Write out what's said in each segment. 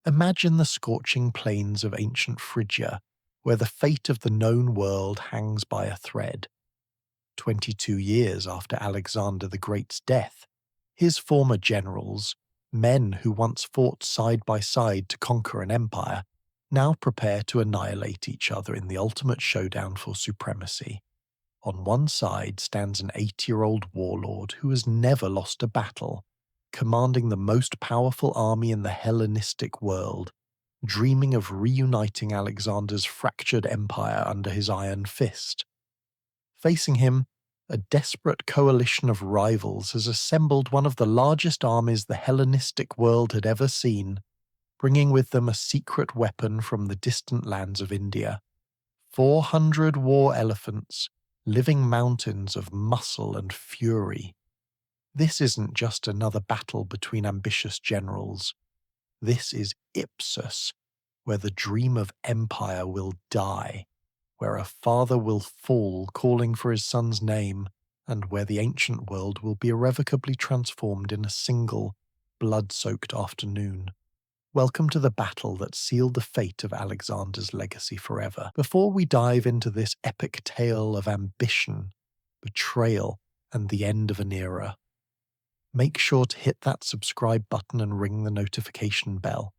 Imagine the scorching plains of ancient Phrygia, where the fate of the known world hangs by a thread. 22 years after Alexander the Great's death, his former generals, men who once fought side by side to conquer an empire, now prepare to annihilate each other in the ultimate showdown for supremacy. On one side stands an 80-year-old warlord who has never lost a battle, commanding the most powerful army in the Hellenistic world, dreaming of reuniting Alexander's fractured empire under his iron fist. Facing him, a desperate coalition of rivals has assembled one of the largest armies the Hellenistic world had ever seen, bringing with them a secret weapon from the distant lands of India. 400 war elephants, living mountains of muscle and fury. This isn't just another battle between ambitious generals. This is Ipsus, where the dream of empire will die, where a father will fall calling for his son's name, and where the ancient world will be irrevocably transformed in a single, blood-soaked afternoon. Welcome to the battle that sealed the fate of Alexander's legacy forever. Before we dive into this epic tale of ambition, betrayal, and the end of an era, make sure to hit that subscribe button and ring the notification bell.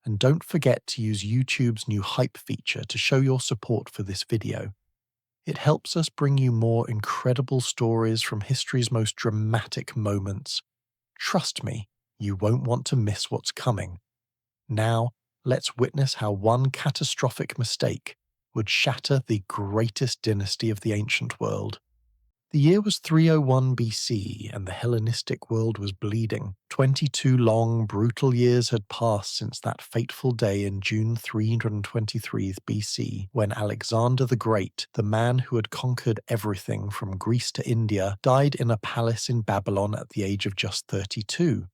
And don't forget to use YouTube's new hype feature to show your support for this video. It helps us bring you more incredible stories from history's most dramatic moments. Trust me, you won't want to miss what's coming. Now, let's witness how one catastrophic mistake would shatter the greatest dynasty of the ancient world. The year was 301 BC, and the Hellenistic world was bleeding. 22 long, brutal years had passed since that fateful day in June 323 BC, when Alexander the Great, the man who had conquered everything from Greece to India, died in a palace in Babylon at the age of just 32.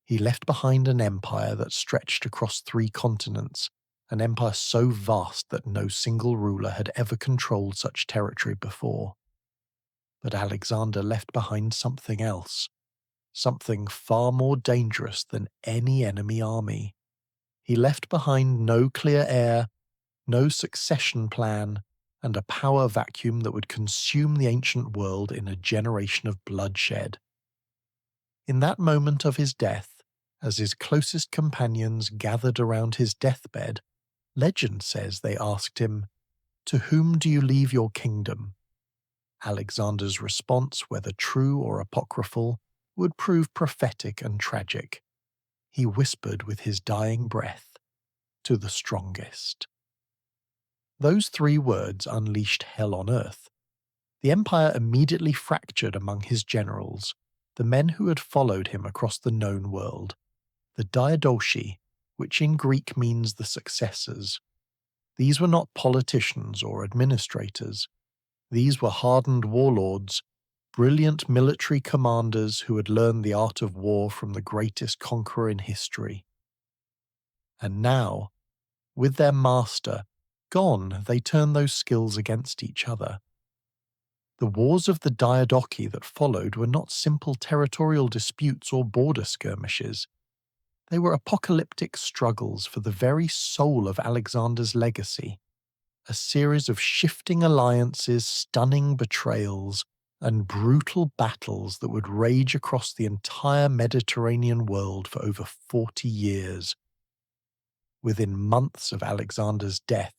He left behind an empire that stretched across 3 continents, an empire so vast that no single ruler had ever controlled such territory before. But Alexander left behind something else, something far more dangerous than any enemy army. He left behind no clear heir, no succession plan, and a power vacuum that would consume the ancient world in a generation of bloodshed. In that moment of his death, as his closest companions gathered around his deathbed, legend says they asked him, "To whom do you leave your kingdom?" Alexander's response, whether true or apocryphal, would prove prophetic and tragic. He whispered with his dying breath, "To the strongest." Those 3 words unleashed hell on earth. The empire immediately fractured among his generals, the men who had followed him across the known world. The Diadochi, which in Greek means the successors. These were not politicians or administrators. These were hardened warlords, brilliant military commanders who had learned the art of war from the greatest conqueror in history. And now, with their master gone, they turned those skills against each other. The wars of the Diadochi that followed were not simple territorial disputes or border skirmishes. They were apocalyptic struggles for the very soul of Alexander's legacy. A series of shifting alliances, stunning betrayals, and brutal battles that would rage across the entire Mediterranean world for over 40 years. Within months of Alexander's death,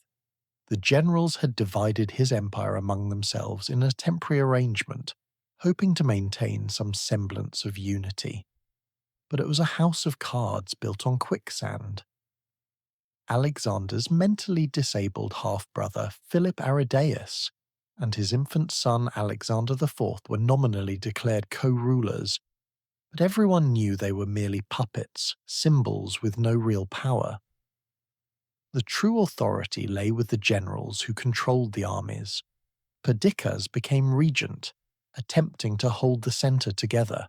the generals had divided his empire among themselves in a temporary arrangement, hoping to maintain some semblance of unity. But it was a house of cards built on quicksand. Alexander's mentally disabled half-brother Philip Aridaeus and his infant son Alexander IV were nominally declared co-rulers, but everyone knew they were merely puppets, symbols with no real power. The true authority lay with the generals who controlled the armies. Perdiccas became regent, attempting to hold the center together.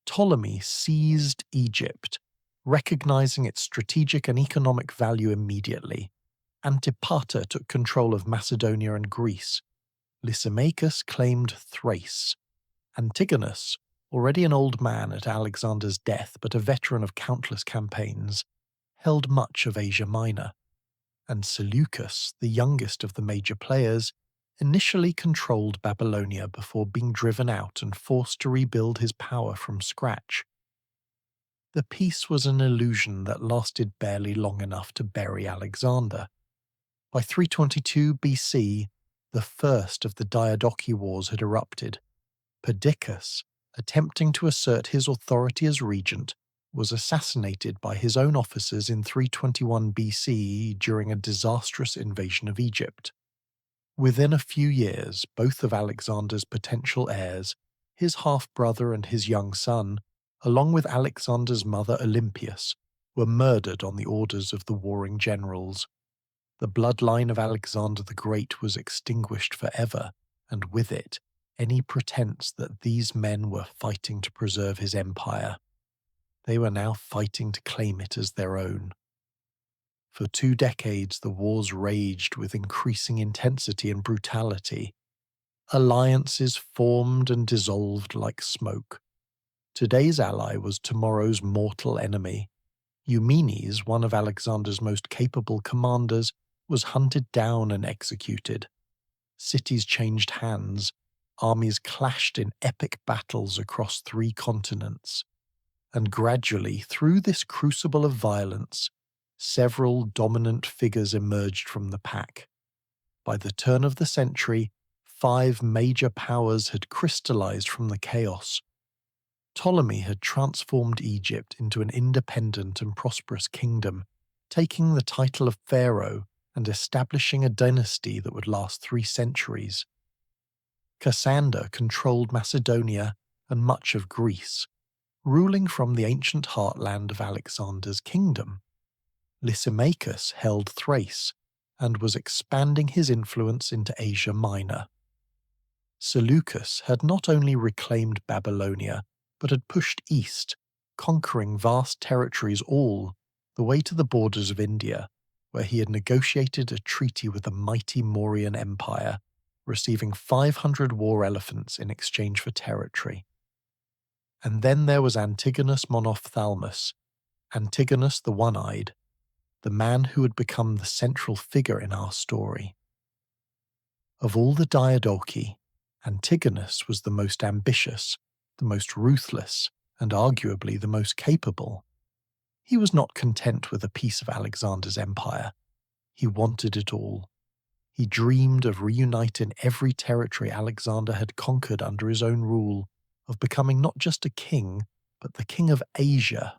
Ptolemy seized Egypt, recognizing its strategic and economic value immediately. Antipater took control of Macedonia and Greece. Lysimachus claimed Thrace. Antigonus, already an old man at Alexander's death but a veteran of countless campaigns, held much of Asia Minor, and Seleucus, the youngest of the major players, initially controlled Babylonia before being driven out and forced to rebuild his power from scratch. The peace was an illusion that lasted barely long enough to bury Alexander. By 322 BC, the first of the Diadochi Wars had erupted. Perdiccas, attempting to assert his authority as regent, was assassinated by his own officers in 321 BC during a disastrous invasion of Egypt. Within a few years, both of Alexander's potential heirs, his half-brother and his young son, along with Alexander's mother Olympias, were murdered on the orders of the warring generals. The bloodline of Alexander the Great was extinguished forever, and with it, any pretense that these men were fighting to preserve his empire. They were now fighting to claim it as their own. For 2 decades, the wars raged with increasing intensity and brutality. Alliances formed and dissolved like smoke. Today's ally was tomorrow's mortal enemy. Eumenes, one of Alexander's most capable commanders, was hunted down and executed. Cities changed hands. Armies clashed in epic battles across 3 continents. And gradually, through this crucible of violence, several dominant figures emerged from the pack. By the turn of the century, 5 major powers had crystallized from the chaos. Ptolemy had transformed Egypt into an independent and prosperous kingdom, taking the title of pharaoh and establishing a dynasty that would last 3 centuries. Cassander controlled Macedonia and much of Greece, ruling from the ancient heartland of Alexander's kingdom. Lysimachus held Thrace and was expanding his influence into Asia Minor. Seleucus had not only reclaimed Babylonia, but had pushed east, conquering vast territories all the way to the borders of India, where he had negotiated a treaty with the mighty Mauryan Empire, receiving 500 war elephants in exchange for territory. And then there was Antigonus Monophthalmus, Antigonus the One-Eyed, the man who had become the central figure in our story. Of all the Diadochi, Antigonus was the most ambitious, the most ruthless, and arguably the most capable. He was not content with a piece of Alexander's empire. He wanted it all. He dreamed of reuniting every territory Alexander had conquered under his own rule, of becoming not just a king, but the king of Asia,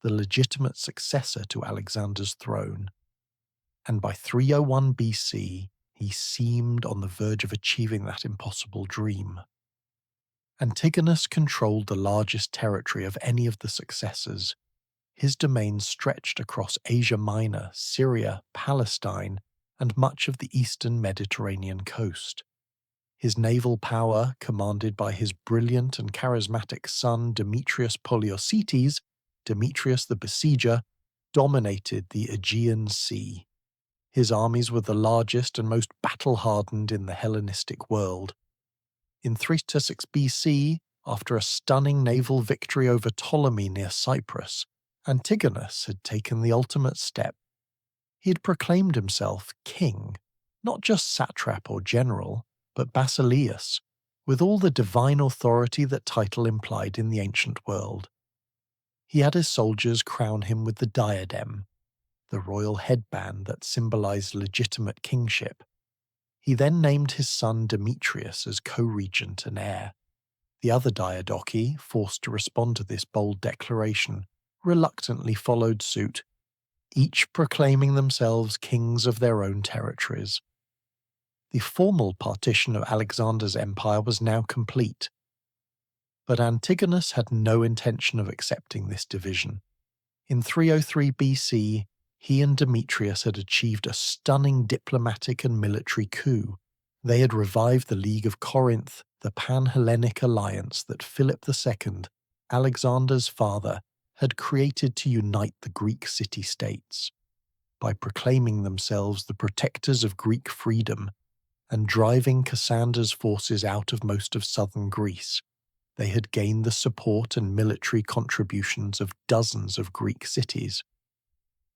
the legitimate successor to Alexander's throne. And by 301 BC, he seemed on the verge of achieving that impossible dream. Antigonus controlled the largest territory of any of the successors. His domains stretched across Asia Minor, Syria, Palestine, and much of the eastern Mediterranean coast. His naval power, commanded by his brilliant and charismatic son Demetrius Poliorcetes, Demetrius the Besieger, dominated the Aegean Sea. His armies were the largest and most battle-hardened in the Hellenistic world. In 326 BC, after a stunning naval victory over Ptolemy near Cyprus, Antigonus had taken the ultimate step. He had proclaimed himself king, not just satrap or general, but basileus, with all the divine authority that title implied in the ancient world. He had his soldiers crown him with the diadem, the royal headband that symbolized legitimate kingship. He then named his son Demetrius as co-regent and heir. The other Diadochi, forced to respond to this bold declaration, reluctantly followed suit, each proclaiming themselves kings of their own territories. The formal partition of Alexander's empire was now complete. But Antigonus had no intention of accepting this division. In 303 BC, he and Demetrius had achieved a stunning diplomatic and military coup. They had revived the League of Corinth, the pan-Hellenic alliance that Philip II, Alexander's father, had created to unite the Greek city-states. By proclaiming themselves the protectors of Greek freedom and driving Cassander's forces out of most of southern Greece, they had gained the support and military contributions of dozens of Greek cities.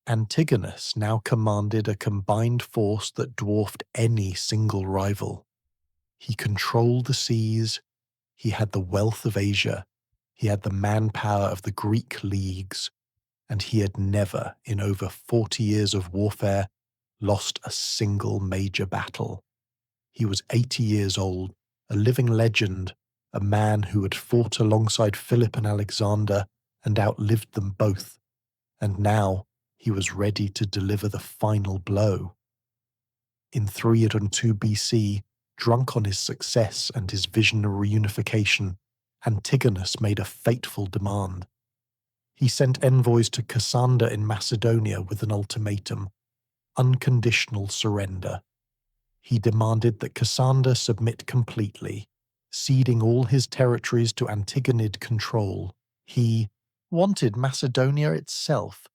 Antigonus now commanded a combined force that dwarfed any single rival. He controlled the seas, he had the wealth of Asia, he had the manpower of the Greek leagues, and he had never, in over 40 years of warfare, lost a single major battle. He was 80 years old, a living legend, a man who had fought alongside Philip and Alexander and outlived them both, and now he was ready to deliver the final blow. In 302 BC, drunk on his success and his vision of reunification, Antigonus made a fateful demand. He sent envoys to Cassander in Macedonia with an ultimatum: unconditional surrender. He demanded that Cassander submit completely, ceding all his territories to Antigonid control. He wanted Macedonia itself,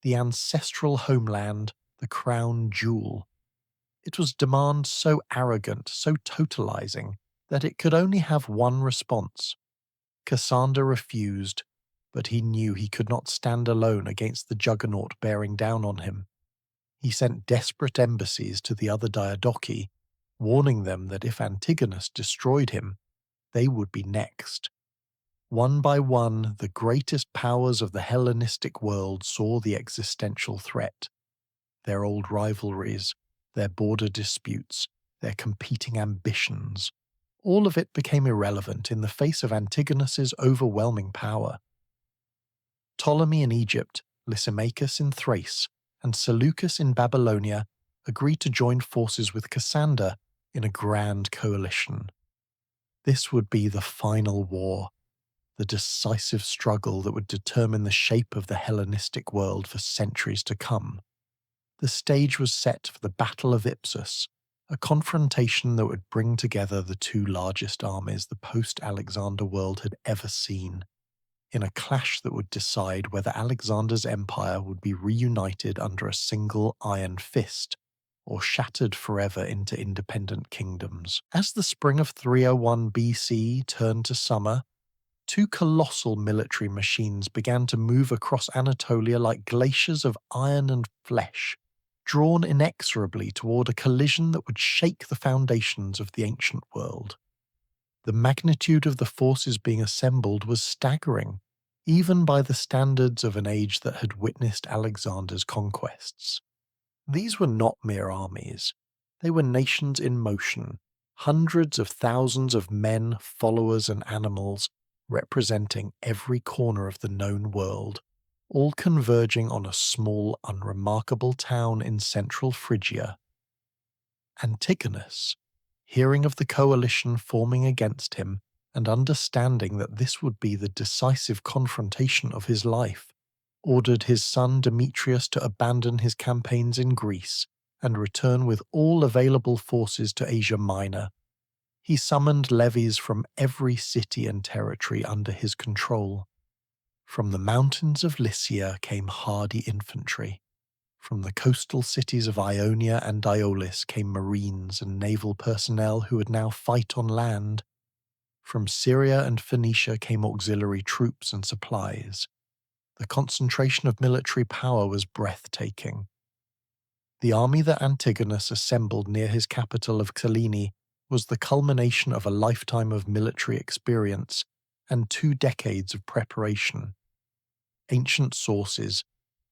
the ancestral homeland, the crown jewel. It was demand so arrogant, so totalizing, that it could only have one response. Cassander refused, but he knew he could not stand alone against the juggernaut bearing down on him. He sent desperate embassies to the other Diadochi, warning them that if Antigonus destroyed him, they would be next. One by one, the greatest powers of the Hellenistic world saw the existential threat. Their old rivalries, their border disputes, their competing ambitions, all of it became irrelevant in the face of Antigonus's overwhelming power. Ptolemy in Egypt, Lysimachus in Thrace, and Seleucus in Babylonia agreed to join forces with Cassander in a grand coalition. This would be the final war, the decisive struggle that would determine the shape of the Hellenistic world for centuries to come. The stage was set for the Battle of Ipsus, a confrontation that would bring together the two largest armies the post-Alexander world had ever seen, in a clash that would decide whether Alexander's empire would be reunited under a single iron fist, or shattered forever into independent kingdoms. As the spring of 301 BC turned to summer, two colossal military machines began to move across Anatolia like glaciers of iron and flesh, drawn inexorably toward a collision that would shake the foundations of the ancient world. The magnitude of the forces being assembled was staggering, even by the standards of an age that had witnessed Alexander's conquests. These were not mere armies. They were nations in motion, hundreds of thousands of men, followers, and animals, representing every corner of the known world, all converging on a small, unremarkable town in central Phrygia. Antigonus, hearing of the coalition forming against him and understanding that this would be the decisive confrontation of his life, ordered his son Demetrius to abandon his campaigns in Greece and return with all available forces to Asia Minor. He summoned levies from every city and territory under his control. From the mountains of Lycia came hardy infantry. From the coastal cities of Ionia and Diolis came marines and naval personnel who would now fight on land. From Syria and Phoenicia came auxiliary troops and supplies. The concentration of military power was breathtaking. The army that Antigonus assembled near his capital of Cyllene was the culmination of a lifetime of military experience and 2 decades of preparation. Ancient sources,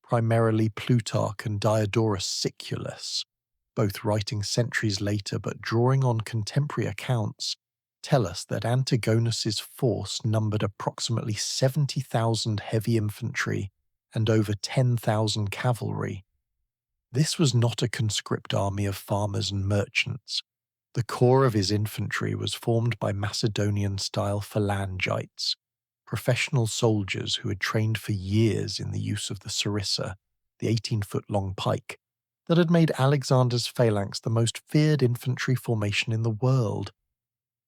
primarily Plutarch and Diodorus Siculus, both writing centuries later but drawing on contemporary accounts, tell us that Antigonus's force numbered approximately 70,000 heavy infantry and over 10,000 cavalry. This was not a conscript army of farmers and merchants. The core of his infantry was formed by Macedonian-style phalangites, professional soldiers who had trained for years in the use of the sarissa, the 18-foot-long pike, that had made Alexander's phalanx the most feared infantry formation in the world.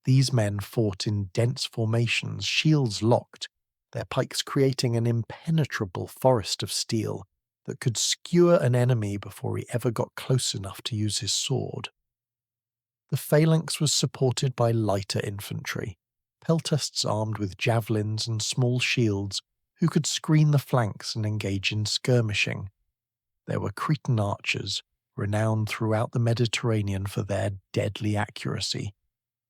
These men fought in dense formations, shields locked, their pikes creating an impenetrable forest of steel that could skewer an enemy before he ever got close enough to use his sword. The phalanx was supported by lighter infantry, peltasts armed with javelins and small shields who could screen the flanks and engage in skirmishing. There were Cretan archers, renowned throughout the Mediterranean for their deadly accuracy,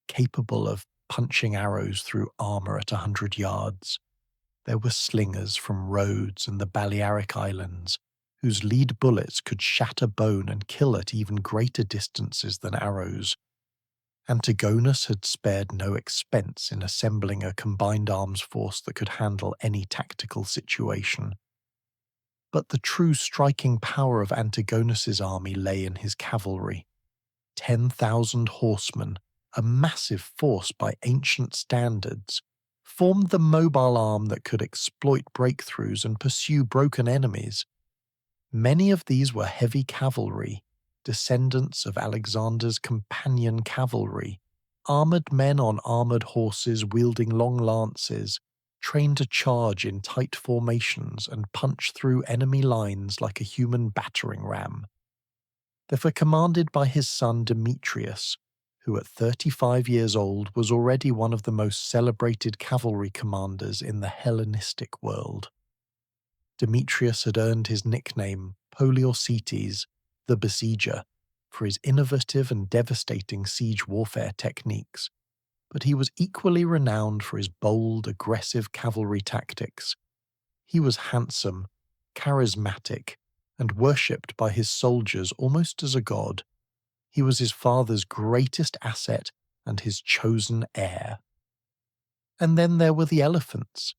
capable of punching arrows through armour at 100 yards. There were slingers from Rhodes and the Balearic Islands, whose lead bullets could shatter bone and kill at even greater distances than arrows. Antigonus had spared no expense in assembling a combined arms force that could handle any tactical situation. But the true striking power of Antigonus's army lay in his cavalry. 10,000 horsemen, a massive force by ancient standards, formed the mobile arm that could exploit breakthroughs and pursue broken enemies. Many of these were heavy cavalry, descendants of Alexander's companion cavalry, armoured men on armoured horses wielding long lances, trained to charge in tight formations and punch through enemy lines like a human battering ram. They were commanded by his son Demetrius, who at 35 years old was already one of the most celebrated cavalry commanders in the Hellenistic world. Demetrius had earned his nickname Poliorcetes, the Besieger, for his innovative and devastating siege warfare techniques, but he was equally renowned for his bold, aggressive cavalry tactics. He was handsome, charismatic, and worshipped by his soldiers almost as a god. He was his father's greatest asset and his chosen heir. And then there were the elephants.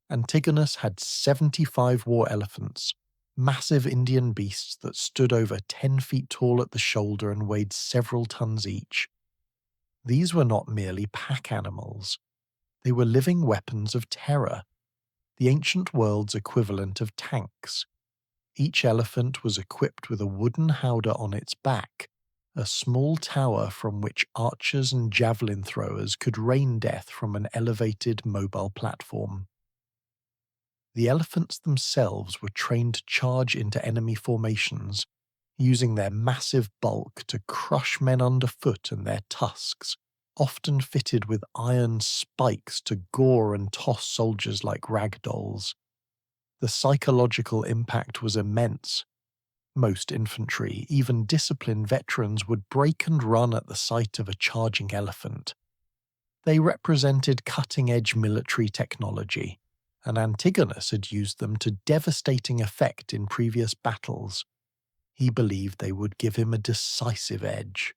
Antigonus had 75 war elephants, massive Indian beasts that stood over 10 feet tall at the shoulder and weighed several tons each. These were not merely pack animals. They were living weapons of terror, the ancient world's equivalent of tanks. Each elephant was equipped with a wooden howdah on its back, a small tower from which archers and javelin throwers could rain death from an elevated mobile platform. The elephants themselves were trained to charge into enemy formations, using their massive bulk to crush men underfoot and their tusks, often fitted with iron spikes to gore and toss soldiers like rag dolls. The psychological impact was immense. Most infantry, even disciplined veterans, would break and run at the sight of a charging elephant. They represented cutting-edge military technology, and Antigonus had used them to devastating effect in previous battles. He believed they would give him a decisive edge.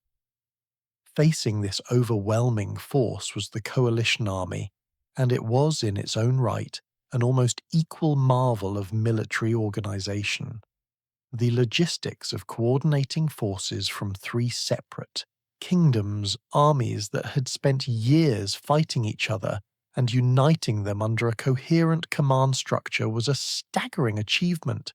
Facing this overwhelming force was the coalition army, and it was, in its own right, an almost equal marvel of military organization. The logistics of coordinating forces from 3 separate kingdoms, armies that had spent years fighting each other, and uniting them under a coherent command structure was a staggering achievement.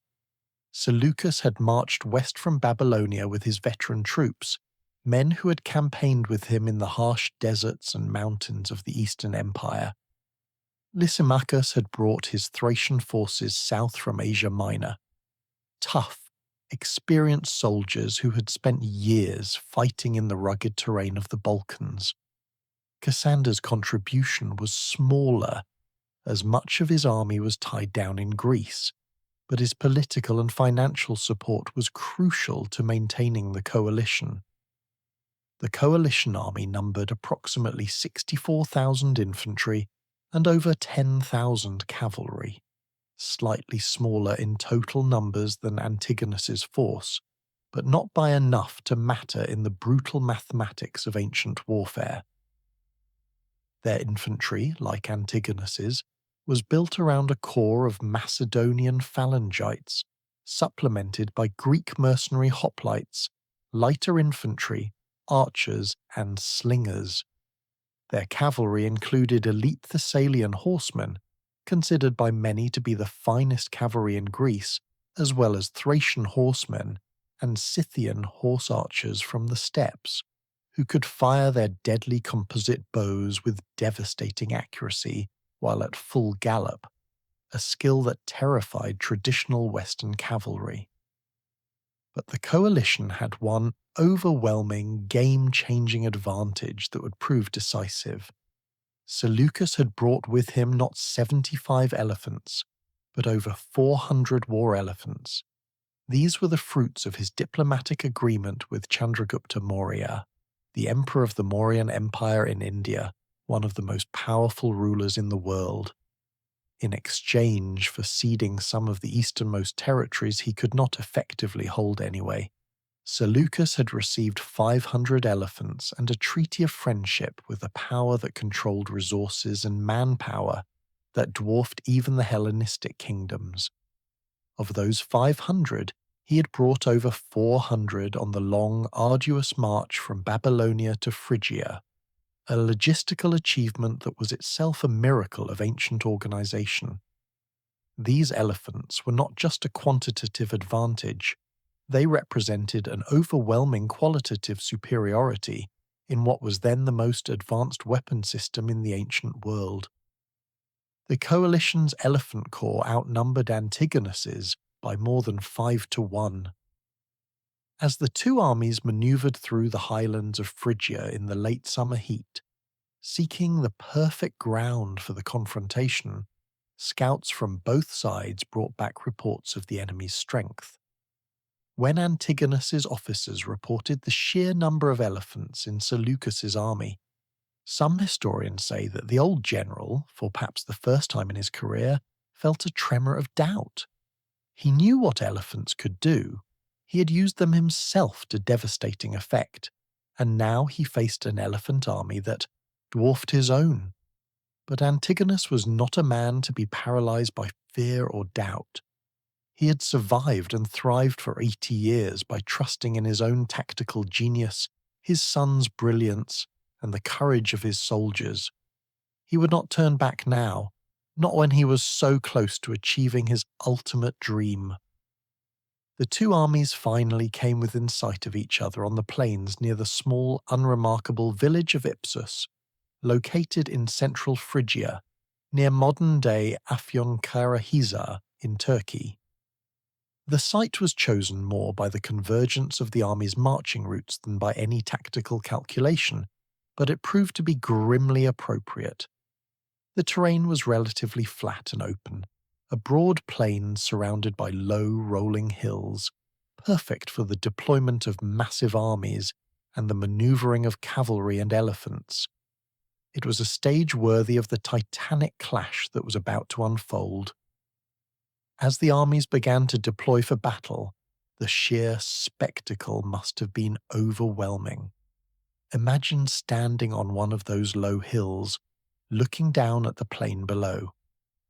Seleucus had marched west from Babylonia with his veteran troops, men who had campaigned with him in the harsh deserts and mountains of the Eastern Empire. Lysimachus had brought his Thracian forces south from Asia Minor. Tough, experienced soldiers who had spent years fighting in the rugged terrain of the Balkans. Cassander's contribution was smaller, as much of his army was tied down in Greece, but his political and financial support was crucial to maintaining the coalition. The coalition army numbered approximately 64,000 infantry and over 10,000 cavalry, slightly smaller in total numbers than Antigonus's force, but not by enough to matter in the brutal mathematics of ancient warfare. Their infantry, like Antigonus's, was built around a core of Macedonian phalangites, supplemented by Greek mercenary hoplites, lighter infantry, archers, and slingers. Their cavalry included elite Thessalian horsemen, considered by many to be the finest cavalry in Greece, as well as Thracian horsemen and Scythian horse archers from the steppes, who could fire their deadly composite bows with devastating accuracy while at full gallop, a skill that terrified traditional Western cavalry. But the coalition had one overwhelming, game-changing advantage that would prove decisive. Seleucus had brought with him not 75 elephants, but over 400 war elephants. These were the fruits of his diplomatic agreement with Chandragupta Maurya, the emperor of the Mauryan Empire in India, one of the most powerful rulers in the world. In exchange for ceding some of the easternmost territories he could not effectively hold anyway, Seleucus had received 500 elephants and a treaty of friendship with a power that controlled resources and manpower that dwarfed even the Hellenistic kingdoms. Of those 500, he had brought over 400 on the long, arduous march from Babylonia to Phrygia, a logistical achievement that was itself a miracle of ancient organization. These elephants were not just a quantitative advantage, they represented an overwhelming qualitative superiority in what was then the most advanced weapon system in the ancient world. The coalition's elephant corps outnumbered Antigonus's by more than 5-1. As the two armies maneuvered through the highlands of Phrygia in the late summer heat, seeking the perfect ground for the confrontation, scouts from both sides brought back reports of the enemy's strength. When Antigonus's officers reported the sheer number of elephants in Seleucus's army, some historians say that the old general, for perhaps the first time in his career, felt a tremor of doubt. He knew what elephants could do. He had used them himself to devastating effect, and now he faced an elephant army that dwarfed his own. But Antigonus was not a man to be paralyzed by fear or doubt. He had survived and thrived for 80 years by trusting in his own tactical genius, his son's brilliance, and the courage of his soldiers. He would not turn back now, not when he was so close to achieving his ultimate dream. The two armies finally came within sight of each other on the plains near the small, unremarkable village of Ipsus, located in central Phrygia, near modern-day Afyonkarahisar in Turkey. The site was chosen more by the convergence of the army's marching routes than by any tactical calculation, but it proved to be grimly appropriate. The terrain was relatively flat and open, a broad plain surrounded by low, rolling hills, perfect for the deployment of massive armies and the maneuvering of cavalry and elephants. It was a stage worthy of the titanic clash that was about to unfold. As the armies began to deploy for battle, the sheer spectacle must have been overwhelming. Imagine standing on one of those low hills, looking down at the plain below.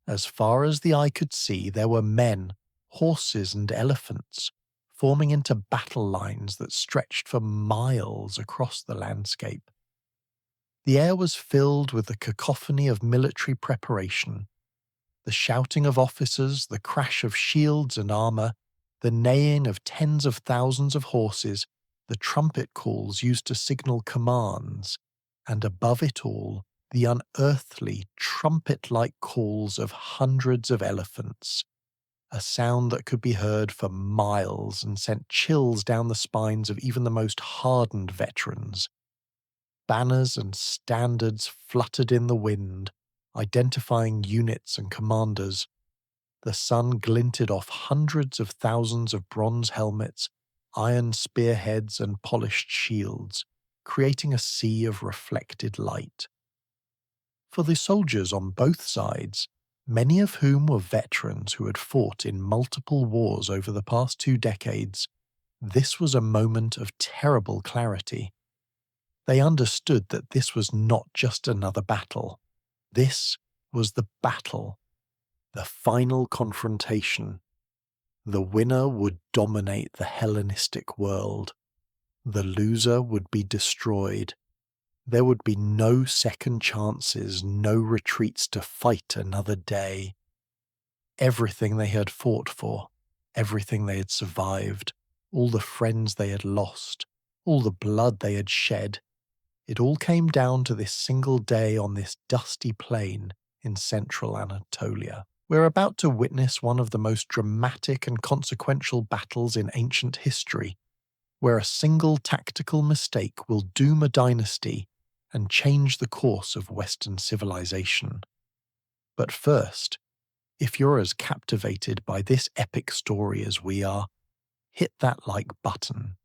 As far as the eye could see, there were men, horses, and elephants, forming into battle lines that stretched for miles across the landscape. The air was filled with the cacophony of military preparation. The shouting of officers, the crash of shields and armor, the neighing of tens of thousands of horses, the trumpet calls used to signal commands, and above it all, the unearthly, trumpet-like calls of hundreds of elephants, a sound that could be heard for miles and sent chills down the spines of even the most hardened veterans. Banners and standards fluttered in the wind, identifying units and commanders. The sun glinted off hundreds of thousands of bronze helmets, iron spearheads, and polished shields, creating a sea of reflected light. For the soldiers on both sides, many of whom were veterans who had fought in multiple wars over the past 2 decades, this was a moment of terrible clarity. They understood that this was not just another battle. This was the battle, the final confrontation. The winner would dominate the Hellenistic world. The loser would be destroyed. There would be no second chances, no retreats to fight another day. Everything they had fought for, everything they had survived, all the friends they had lost, all the blood they had shed, it all came down to this single day on this dusty plain in central Anatolia. We're about to witness one of the most dramatic and consequential battles in ancient history, where a single tactical mistake will doom a dynasty and change the course of Western civilization. But first, if you're as captivated by this epic story as we are, hit that like button.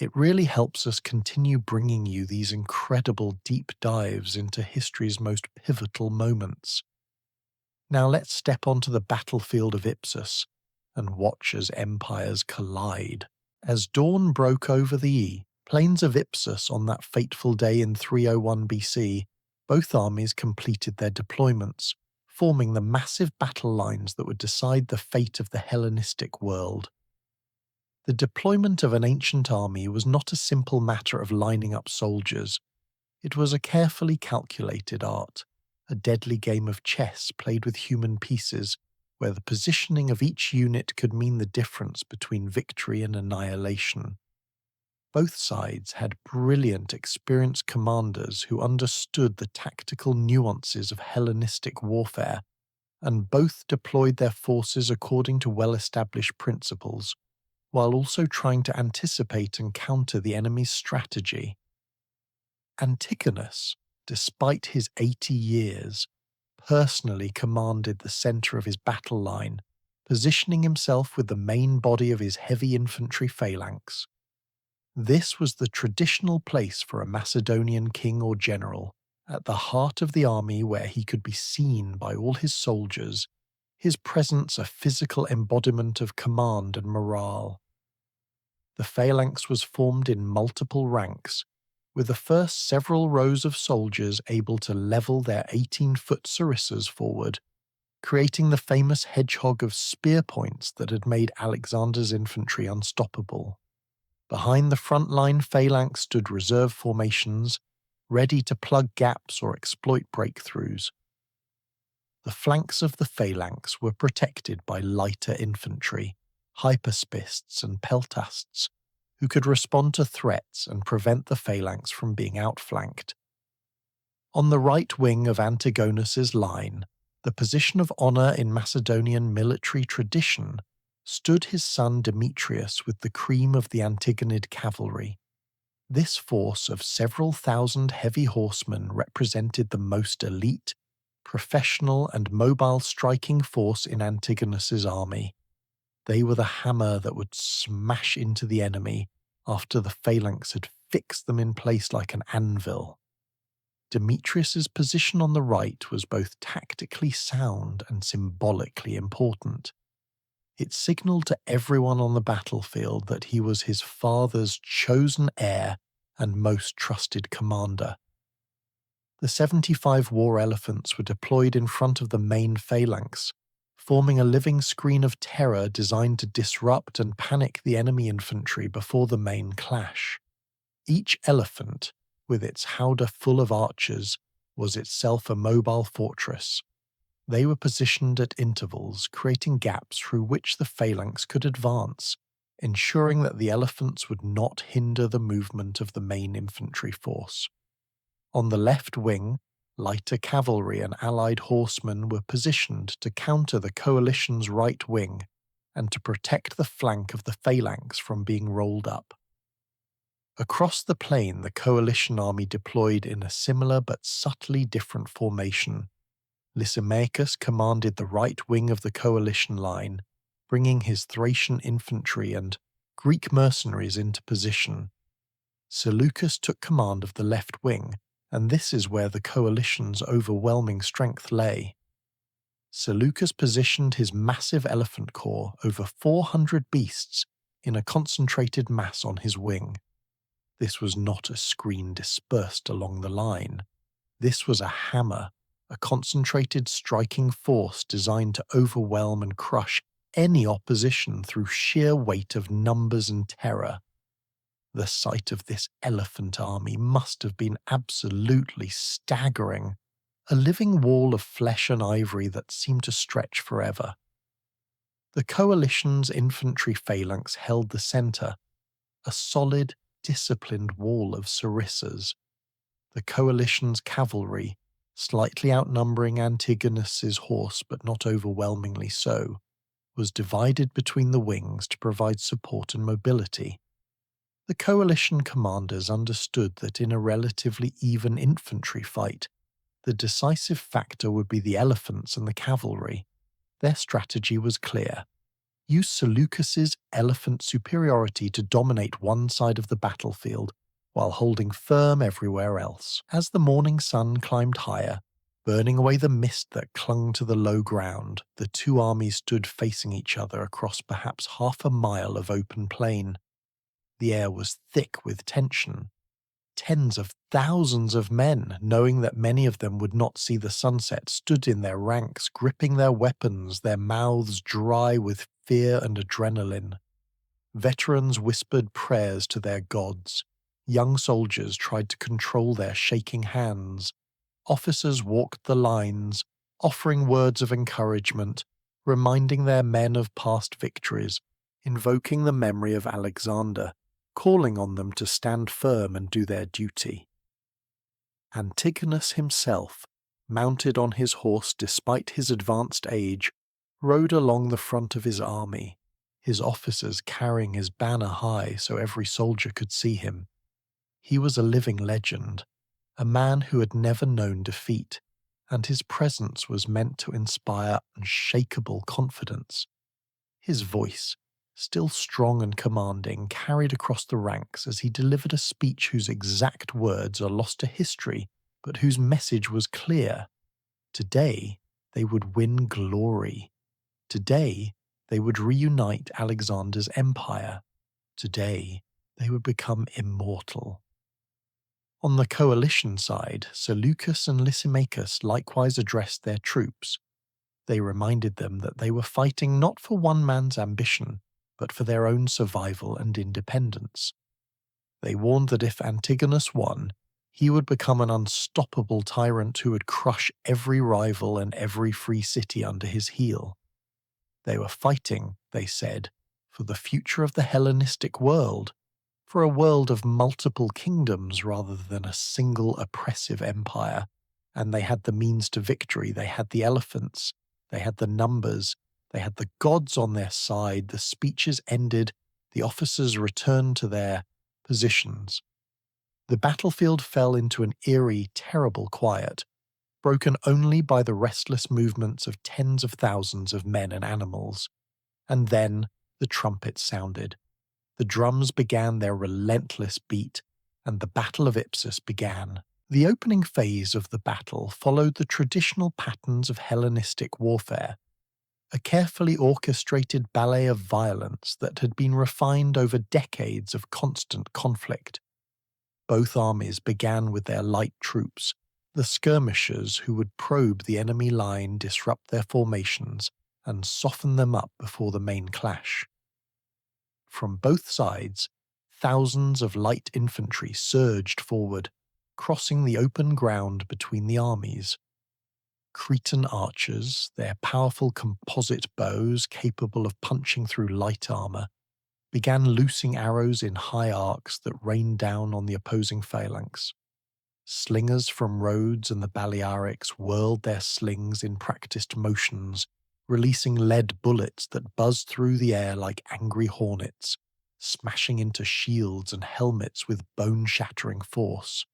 It really helps us continue bringing you these incredible deep dives into history's most pivotal moments. Now let's step onto the battlefield of Ipsus and watch as empires collide. As dawn broke over the plains of Ipsus on that fateful day in 301 BC, both armies completed their deployments, forming the massive battle lines that would decide the fate of the Hellenistic world. The deployment of an ancient army was not a simple matter of lining up soldiers. It was a carefully calculated art, a deadly game of chess played with human pieces, where the positioning of each unit could mean the difference between victory and annihilation. Both sides had brilliant, experienced commanders who understood the tactical nuances of Hellenistic warfare, and both deployed their forces according to well-established principles, while also trying to anticipate and counter the enemy's strategy. Antigonus, despite his 80 years, personally commanded the centre of his battle line, positioning himself with the main body of his heavy infantry phalanx. This was the traditional place for a Macedonian king or general, at the heart of the army where he could be seen by all his soldiers, his presence a physical embodiment of command and morale. The phalanx was formed in multiple ranks, with the first several rows of soldiers able to level their 18-foot sarissas forward, creating the famous hedgehog of spear points that had made Alexander's infantry unstoppable. Behind the front-line phalanx stood reserve formations, ready to plug gaps or exploit breakthroughs. The flanks of the phalanx were protected by lighter infantry, hyperspists and peltasts, who could respond to threats and prevent the phalanx from being outflanked. On the right wing of Antigonus's line, the position of honour in Macedonian military tradition, stood his son Demetrius with the cream of the Antigonid cavalry. This force of several thousand heavy horsemen represented the most elite, professional and mobile striking force in Antigonus's army. They were the hammer that would smash into the enemy after the phalanx had fixed them in place like an anvil. Demetrius's position on the right was both tactically sound and symbolically important. It signalled to everyone on the battlefield that he was his father's chosen heir and most trusted commander. The 75 war elephants were deployed in front of the main phalanx, forming a living screen of terror designed to disrupt and panic the enemy infantry before the main clash. Each elephant, with its howdah full of archers, was itself a mobile fortress. They were positioned at intervals, creating gaps through which the phalanx could advance, ensuring that the elephants would not hinder the movement of the main infantry force. On the left wing, lighter cavalry and allied horsemen were positioned to counter the coalition's right wing and to protect the flank of the phalanx from being rolled up. Across the plain, the coalition army deployed in a similar but subtly different formation. Lysimachus commanded the right wing of the coalition line, bringing his Thracian infantry and Greek mercenaries into position. Seleucus took command of the left wing, and this is where the coalition's overwhelming strength lay. Seleucus positioned his massive elephant corps, over 400 beasts, in a concentrated mass on his wing. This was not a screen dispersed along the line. This was a hammer, a concentrated striking force designed to overwhelm and crush any opposition through sheer weight of numbers and terror. The sight of this elephant army must have been absolutely staggering, a living wall of flesh and ivory that seemed to stretch forever. The coalition's infantry phalanx held the centre, a solid, disciplined wall of sarissas. The coalition's cavalry, slightly outnumbering Antigonus's horse but not overwhelmingly so, was divided between the wings to provide support and mobility. The coalition commanders understood that in a relatively even infantry fight, the decisive factor would be the elephants and the cavalry. Their strategy was clear. used Seleucus's elephant superiority to dominate one side of the battlefield while holding firm everywhere else. As the morning sun climbed higher, burning away the mist that clung to the low ground, the two armies stood facing each other across perhaps half a mile of open plain. The air was thick with tension. Tens of thousands of men, knowing that many of them would not see the sunset, stood in their ranks, gripping their weapons, their mouths dry with fear and adrenaline. Veterans whispered prayers to their gods. Young soldiers tried to control their shaking hands. Officers walked the lines, offering words of encouragement, reminding their men of past victories, invoking the memory of Alexander, calling on them to stand firm and do their duty. Antigonus himself, mounted on his horse despite his advanced age, rode along the front of his army, his officers carrying his banner high so every soldier could see him. He was a living legend, a man who had never known defeat, and his presence was meant to inspire unshakable confidence. His voice, still strong and commanding, carried across the ranks as he delivered a speech whose exact words are lost to history, but whose message was clear. Today, they would win glory. Today, they would reunite Alexander's empire. Today, they would become immortal. On the coalition side, Seleucus and Lysimachus likewise addressed their troops. They reminded them that they were fighting not for one man's ambition, but for their own survival and independence. They warned that if Antigonus won, he would become an unstoppable tyrant who would crush every rival and every free city under his heel. They were fighting, they said, for the future of the Hellenistic world, for a world of multiple kingdoms rather than a single oppressive empire, and they had the means to victory. They had the elephants, they had the numbers, they had the gods on their side. The speeches ended, the officers returned to their positions. The battlefield fell into an eerie, terrible quiet, broken only by the restless movements of tens of thousands of men and animals. And then the trumpet sounded. The drums began their relentless beat, and the Battle of Ipsus began. The opening phase of the battle followed the traditional patterns of Hellenistic warfare, a carefully orchestrated ballet of violence that had been refined over decades of constant conflict. Both armies began with their light troops, the skirmishers who would probe the enemy line, disrupt their formations, and soften them up before the main clash. From both sides, thousands of light infantry surged forward, crossing the open ground between the armies. Cretan archers, their powerful composite bows capable of punching through light armor, began loosing arrows in high arcs that rained down on the opposing phalanx. Slingers from Rhodes and the Balearics whirled their slings in practiced motions, releasing lead bullets that buzzed through the air like angry hornets, smashing into shields and helmets with bone-shattering force.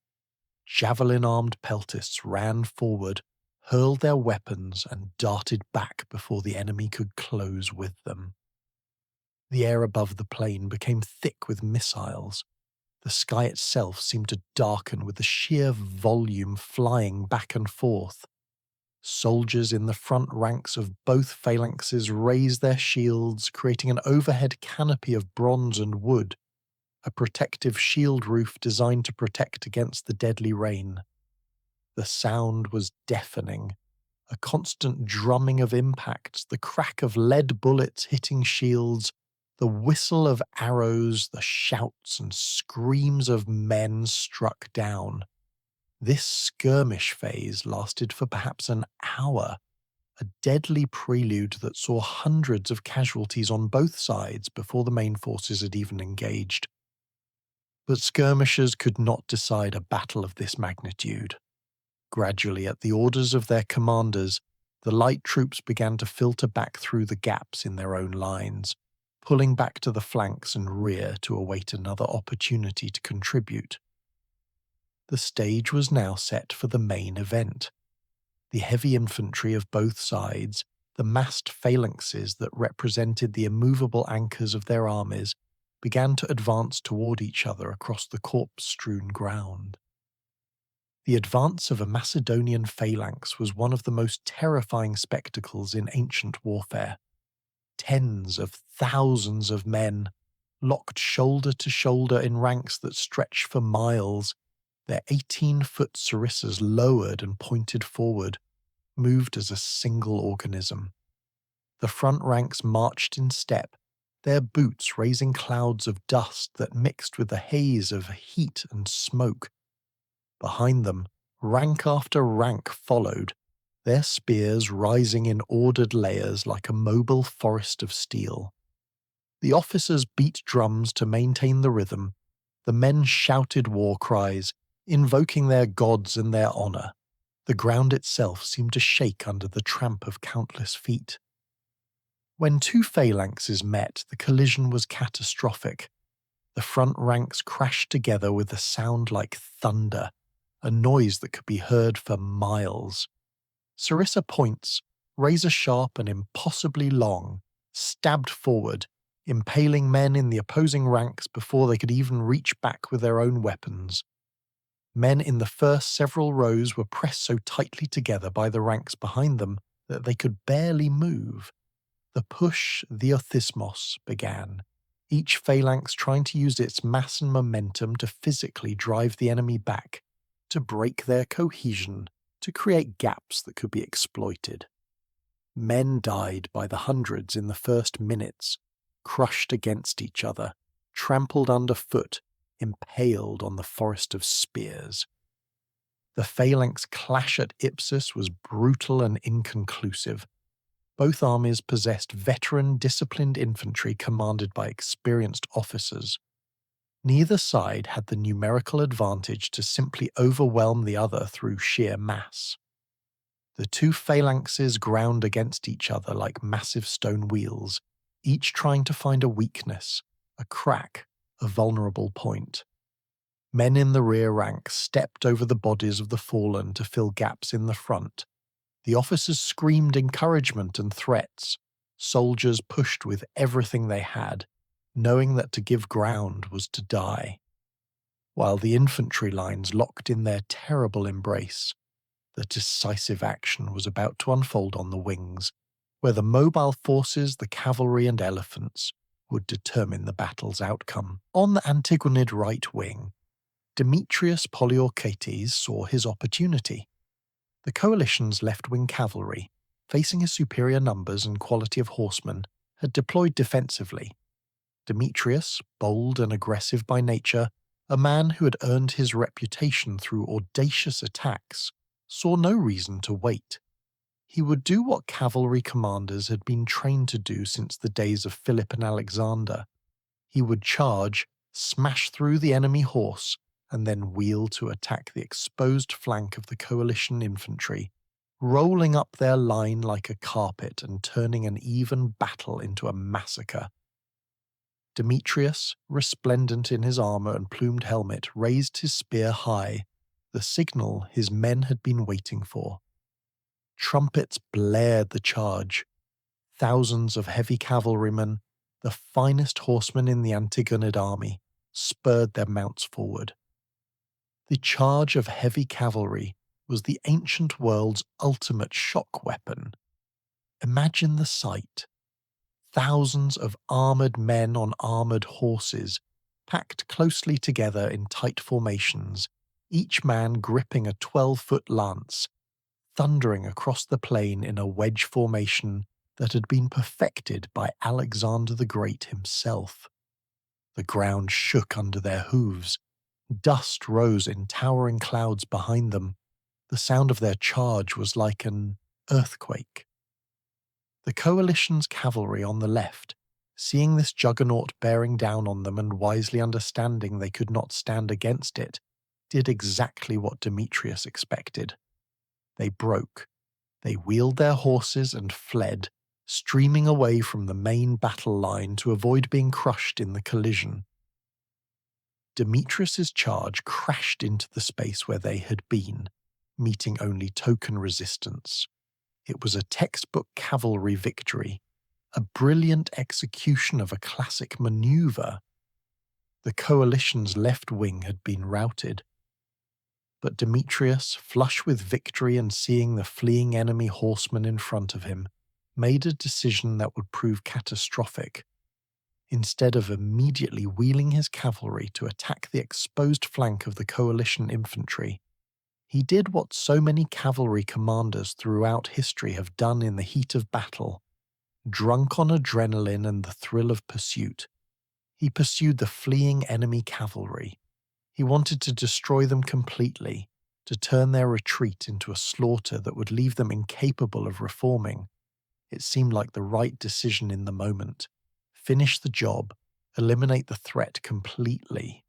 Javelin-armed peltists ran forward, hurled their weapons, and darted back before the enemy could close with them. The air above the plain became thick with missiles. The sky itself seemed to darken with the sheer volume flying back and forth. Soldiers in the front ranks of both phalanxes raised their shields, creating an overhead canopy of bronze and wood, a protective shield roof designed to protect against the deadly rain. The sound was deafening, a constant drumming of impacts, the crack of lead bullets hitting shields, the whistle of arrows, the shouts and screams of men struck down. This skirmish phase lasted for perhaps an hour, a deadly prelude that saw hundreds of casualties on both sides before the main forces had even engaged. But skirmishers could not decide a battle of this magnitude. Gradually, at the orders of their commanders, the light troops began to filter back through the gaps in their own lines, pulling back to the flanks and rear to await another opportunity to contribute. The stage was now set for the main event. The heavy infantry of both sides, The massed phalanxes that represented the immovable anchors of their armies began to advance toward each other across the corpse-strewn ground. The advance of a Macedonian phalanx was one of the most terrifying spectacles in ancient warfare. Tens of thousands of men, locked shoulder to shoulder in ranks that stretched for miles, their 18-foot sarissas lowered and pointed forward, moved as a single organism. The front ranks marched in step, their boots raising clouds of dust that mixed with the haze of heat and smoke. Behind them, rank after rank followed, their spears rising in ordered layers like a mobile forest of steel. The officers beat drums to maintain the rhythm, the men shouted war cries, invoking their gods and their honor. The ground itself seemed to shake under the tramp of countless feet. When two phalanxes met, the collision was catastrophic. The front ranks crashed together with a sound like thunder, a noise that could be heard for miles. Sarissa points, razor-sharp and impossibly long, stabbed forward, impaling men in the opposing ranks before they could even reach back with their own weapons. Men in the first several rows were pressed so tightly together by the ranks behind them that they could barely move. The push theothismos began, each phalanx trying to use its mass and momentum to physically drive the enemy back, to break their cohesion, to create gaps that could be exploited. Men died by the hundreds in the first minutes, crushed against each other, trampled underfoot, impaled on the forest of spears. The phalanx clash at Ipsus was brutal and inconclusive. Both armies possessed veteran, disciplined infantry commanded by experienced officers. Neither side had the numerical advantage to simply overwhelm the other through sheer mass. The two phalanxes ground against each other like massive stone wheels, each trying to find a weakness, a crack, a vulnerable point. Men in the rear rank stepped over the bodies of the fallen to fill gaps in the front. The officers screamed encouragement and threats. Soldiers pushed with everything they had, knowing that to give ground was to die. While the infantry lines locked in their terrible embrace, the decisive action was about to unfold on the wings, where the mobile forces, the cavalry and elephants, would determine the battle's outcome. On the Antigonid right wing, Demetrius Poliorcetes saw his opportunity. The coalition's left-wing cavalry, facing his superior numbers and quality of horsemen, had deployed defensively. Demetrius, bold and aggressive by nature, a man who had earned his reputation through audacious attacks, saw no reason to wait. He would do what cavalry commanders had been trained to do since the days of Philip and Alexander. He would charge, smash through the enemy horse, and then wheel to attack the exposed flank of the coalition infantry, rolling up their line like a carpet and turning an even battle into a massacre. Demetrius, resplendent in his armor and plumed helmet, raised his spear high, the signal his men had been waiting for. Trumpets blared the charge. Thousands of heavy cavalrymen, the finest horsemen in the Antigonid army, spurred their mounts forward. The charge of heavy cavalry was the ancient world's ultimate shock weapon. Imagine the sight. Thousands of armored men on armored horses, packed closely together in tight formations, each man gripping a 12-foot lance, thundering across the plain in a wedge formation that had been perfected by Alexander the Great himself. The ground shook under their hooves. Dust rose in towering clouds behind them. The sound of their charge was like an earthquake. The coalition's cavalry on the left, seeing this juggernaut bearing down on them and wisely understanding they could not stand against it, did exactly what Demetrius expected. They broke. They wheeled their horses and fled, streaming away from the main battle line to avoid being crushed in the collision. Demetrius's charge crashed into the space where they had been, meeting only token resistance. It was a textbook cavalry victory, a brilliant execution of a classic maneuver. The coalition's left wing had been routed. But Demetrius, flush with victory and seeing the fleeing enemy horsemen in front of him, made a decision that would prove catastrophic. Instead of immediately wheeling his cavalry to attack the exposed flank of the coalition infantry, he did what so many cavalry commanders throughout history have done in the heat of battle. Drunk on adrenaline and the thrill of pursuit, he pursued the fleeing enemy cavalry. He wanted to destroy them completely, to turn their retreat into a slaughter that would leave them incapable of reforming. It seemed like the right decision in the moment. Finish the job, eliminate the threat completely.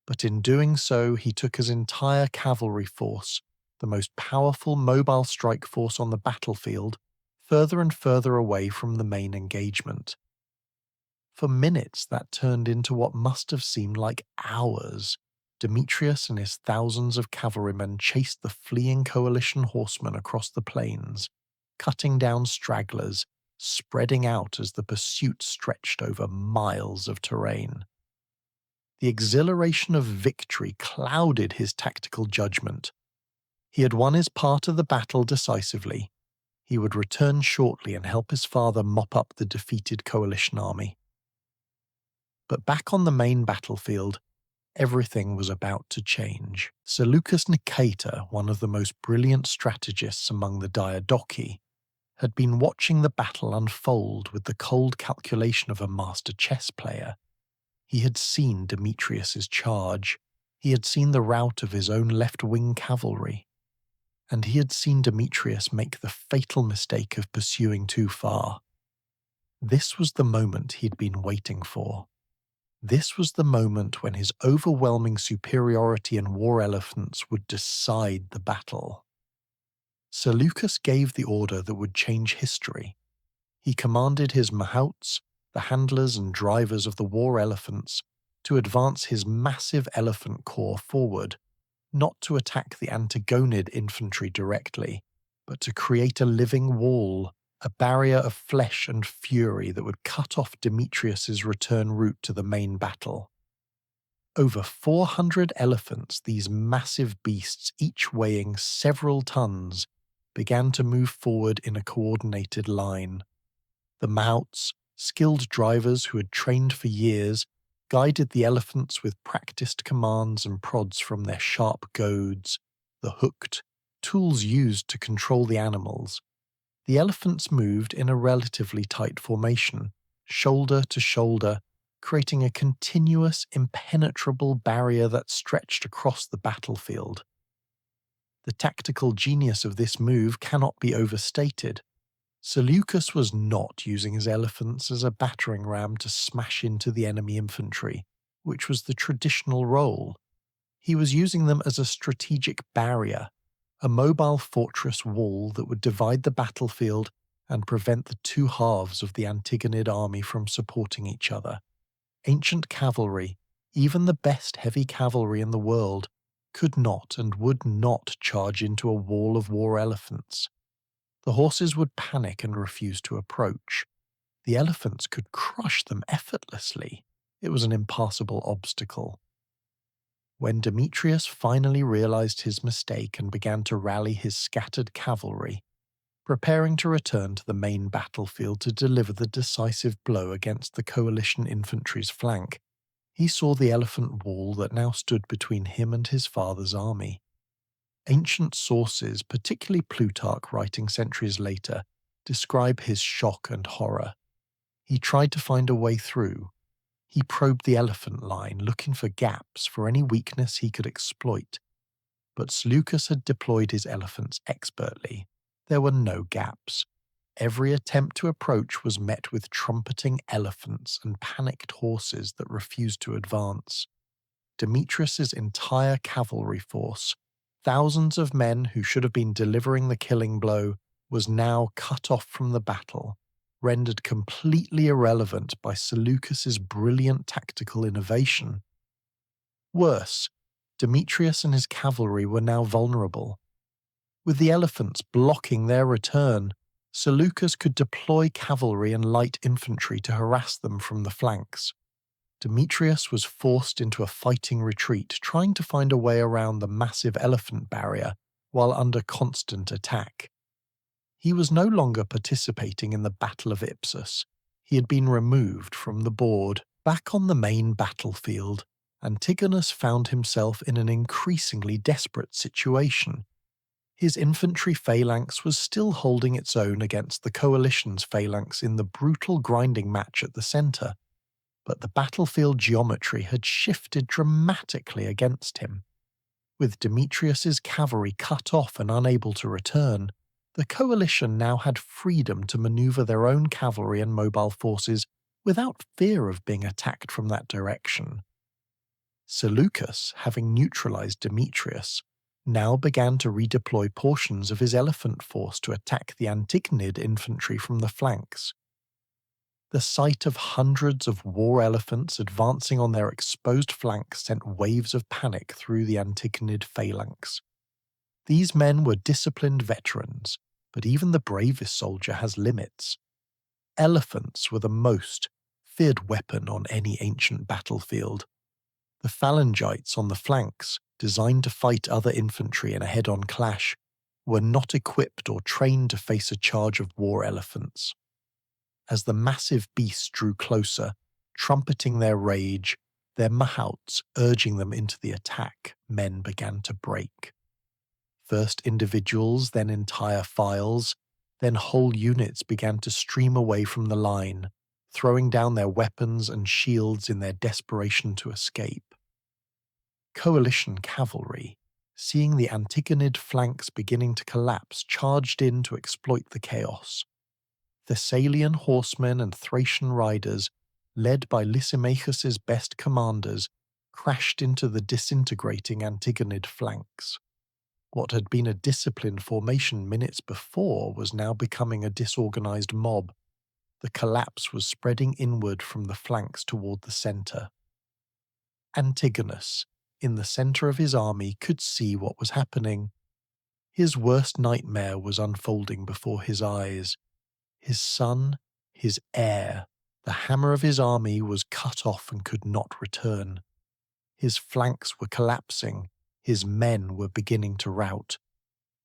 But in doing so, he took his entire cavalry force, the most powerful mobile strike force on the battlefield, further and further away from the main engagement. For minutes that turned into what must have seemed like hours. Demetrius and his thousands of cavalrymen chased the fleeing coalition horsemen across the plains, cutting down stragglers, spreading out as the pursuit stretched over miles of terrain. The exhilaration of victory clouded his tactical judgment. He had won his part of the battle decisively. He would return shortly and help his father mop up the defeated coalition army. But back on the main battlefield, everything was about to change. Seleucus Nicator, one of the most brilliant strategists among the Diadochi, had been watching the battle unfold with the cold calculation of a master chess player. He had seen Demetrius's charge, he had seen the rout of his own left-wing cavalry, and he had seen Demetrius make the fatal mistake of pursuing too far. This was the moment he'd been waiting for. This was the moment when his overwhelming superiority in war elephants would decide the battle. Seleucus gave the order that would change history. He commanded his mahouts, the handlers and drivers of the war elephants, to advance his massive elephant corps forward, not to attack the Antigonid infantry directly, but to create a living wall, a barrier of flesh and fury that would cut off Demetrius's return route to the main battle. Over 400 elephants, these massive beasts, each weighing several tons, began to move forward in a coordinated line. The mahouts, skilled drivers who had trained for years, guided the elephants with practiced commands and prods from their sharp goads, the hooked, tools used to control the animals. The elephants moved in a relatively tight formation, shoulder to shoulder, creating a continuous, impenetrable barrier that stretched across the battlefield. The tactical genius of this move cannot be overstated. Seleucus was not using his elephants as a battering ram to smash into the enemy infantry, which was the traditional role. He was using them as a strategic barrier, a mobile fortress wall that would divide the battlefield and prevent the two halves of the Antigonid army from supporting each other. Ancient cavalry, even the best heavy cavalry in the world, could not and would not charge into a wall of war elephants. The horses would panic and refuse to approach. The elephants could crush them effortlessly. It was an impassable obstacle. When Demetrius finally realized his mistake and began to rally his scattered cavalry, preparing to return to the main battlefield to deliver the decisive blow against the coalition infantry's flank, he saw the elephant wall that now stood between him and his father's army. Ancient sources, particularly Plutarch writing centuries later, describe his shock and horror. He tried to find a way through. He probed the elephant line, looking for gaps, for any weakness he could exploit. But Seleucus had deployed his elephants expertly. There were no gaps. Every attempt to approach was met with trumpeting elephants and panicked horses that refused to advance. Demetrius's entire cavalry force, thousands of men who should have been delivering the killing blow, was now cut off from the battle, rendered completely irrelevant by Seleucus's brilliant tactical innovation. Worse, Demetrius and his cavalry were now vulnerable. With the elephants blocking their return, Seleucus could deploy cavalry and light infantry to harass them from the flanks. Demetrius was forced into a fighting retreat, trying to find a way around the massive elephant barrier while under constant attack. He was no longer participating in the Battle of Ipsus. He had been removed from the board. Back on the main battlefield, Antigonus found himself in an increasingly desperate situation. His infantry phalanx was still holding its own against the coalition's phalanx in the brutal grinding match at the centre, but the battlefield geometry had shifted dramatically against him. With Demetrius's cavalry cut off and unable to return, the coalition now had freedom to maneuver their own cavalry and mobile forces without fear of being attacked from that direction. Seleucus, having neutralized Demetrius, now began to redeploy portions of his elephant force to attack the Antigonid infantry from the flanks. The sight of hundreds of war elephants advancing on their exposed flanks sent waves of panic through the Antigonid phalanx. These men were disciplined veterans, but even the bravest soldier has limits. Elephants were the most feared weapon on any ancient battlefield. The phalangites on the flanks, designed to fight other infantry in a head-on clash, were not equipped or trained to face a charge of war elephants. As the massive beasts drew closer, trumpeting their rage, their mahouts urging them into the attack, men began to break. First individuals, then entire files, then whole units began to stream away from the line, throwing down their weapons and shields in their desperation to escape. Coalition cavalry, seeing the Antigonid flanks beginning to collapse, charged in to exploit the chaos. Thessalian horsemen and Thracian riders, led by Lysimachus's best commanders, crashed into the disintegrating Antigonid flanks. What had been a disciplined formation minutes before was now becoming a disorganized mob. The collapse was spreading inward from the flanks toward the center. Antigonus, in the center of his army, could see what was happening. His worst nightmare was unfolding before his eyes. His son, his heir, the hammer of his army, was cut off and could not return. His flanks were collapsing. His men were beginning to rout.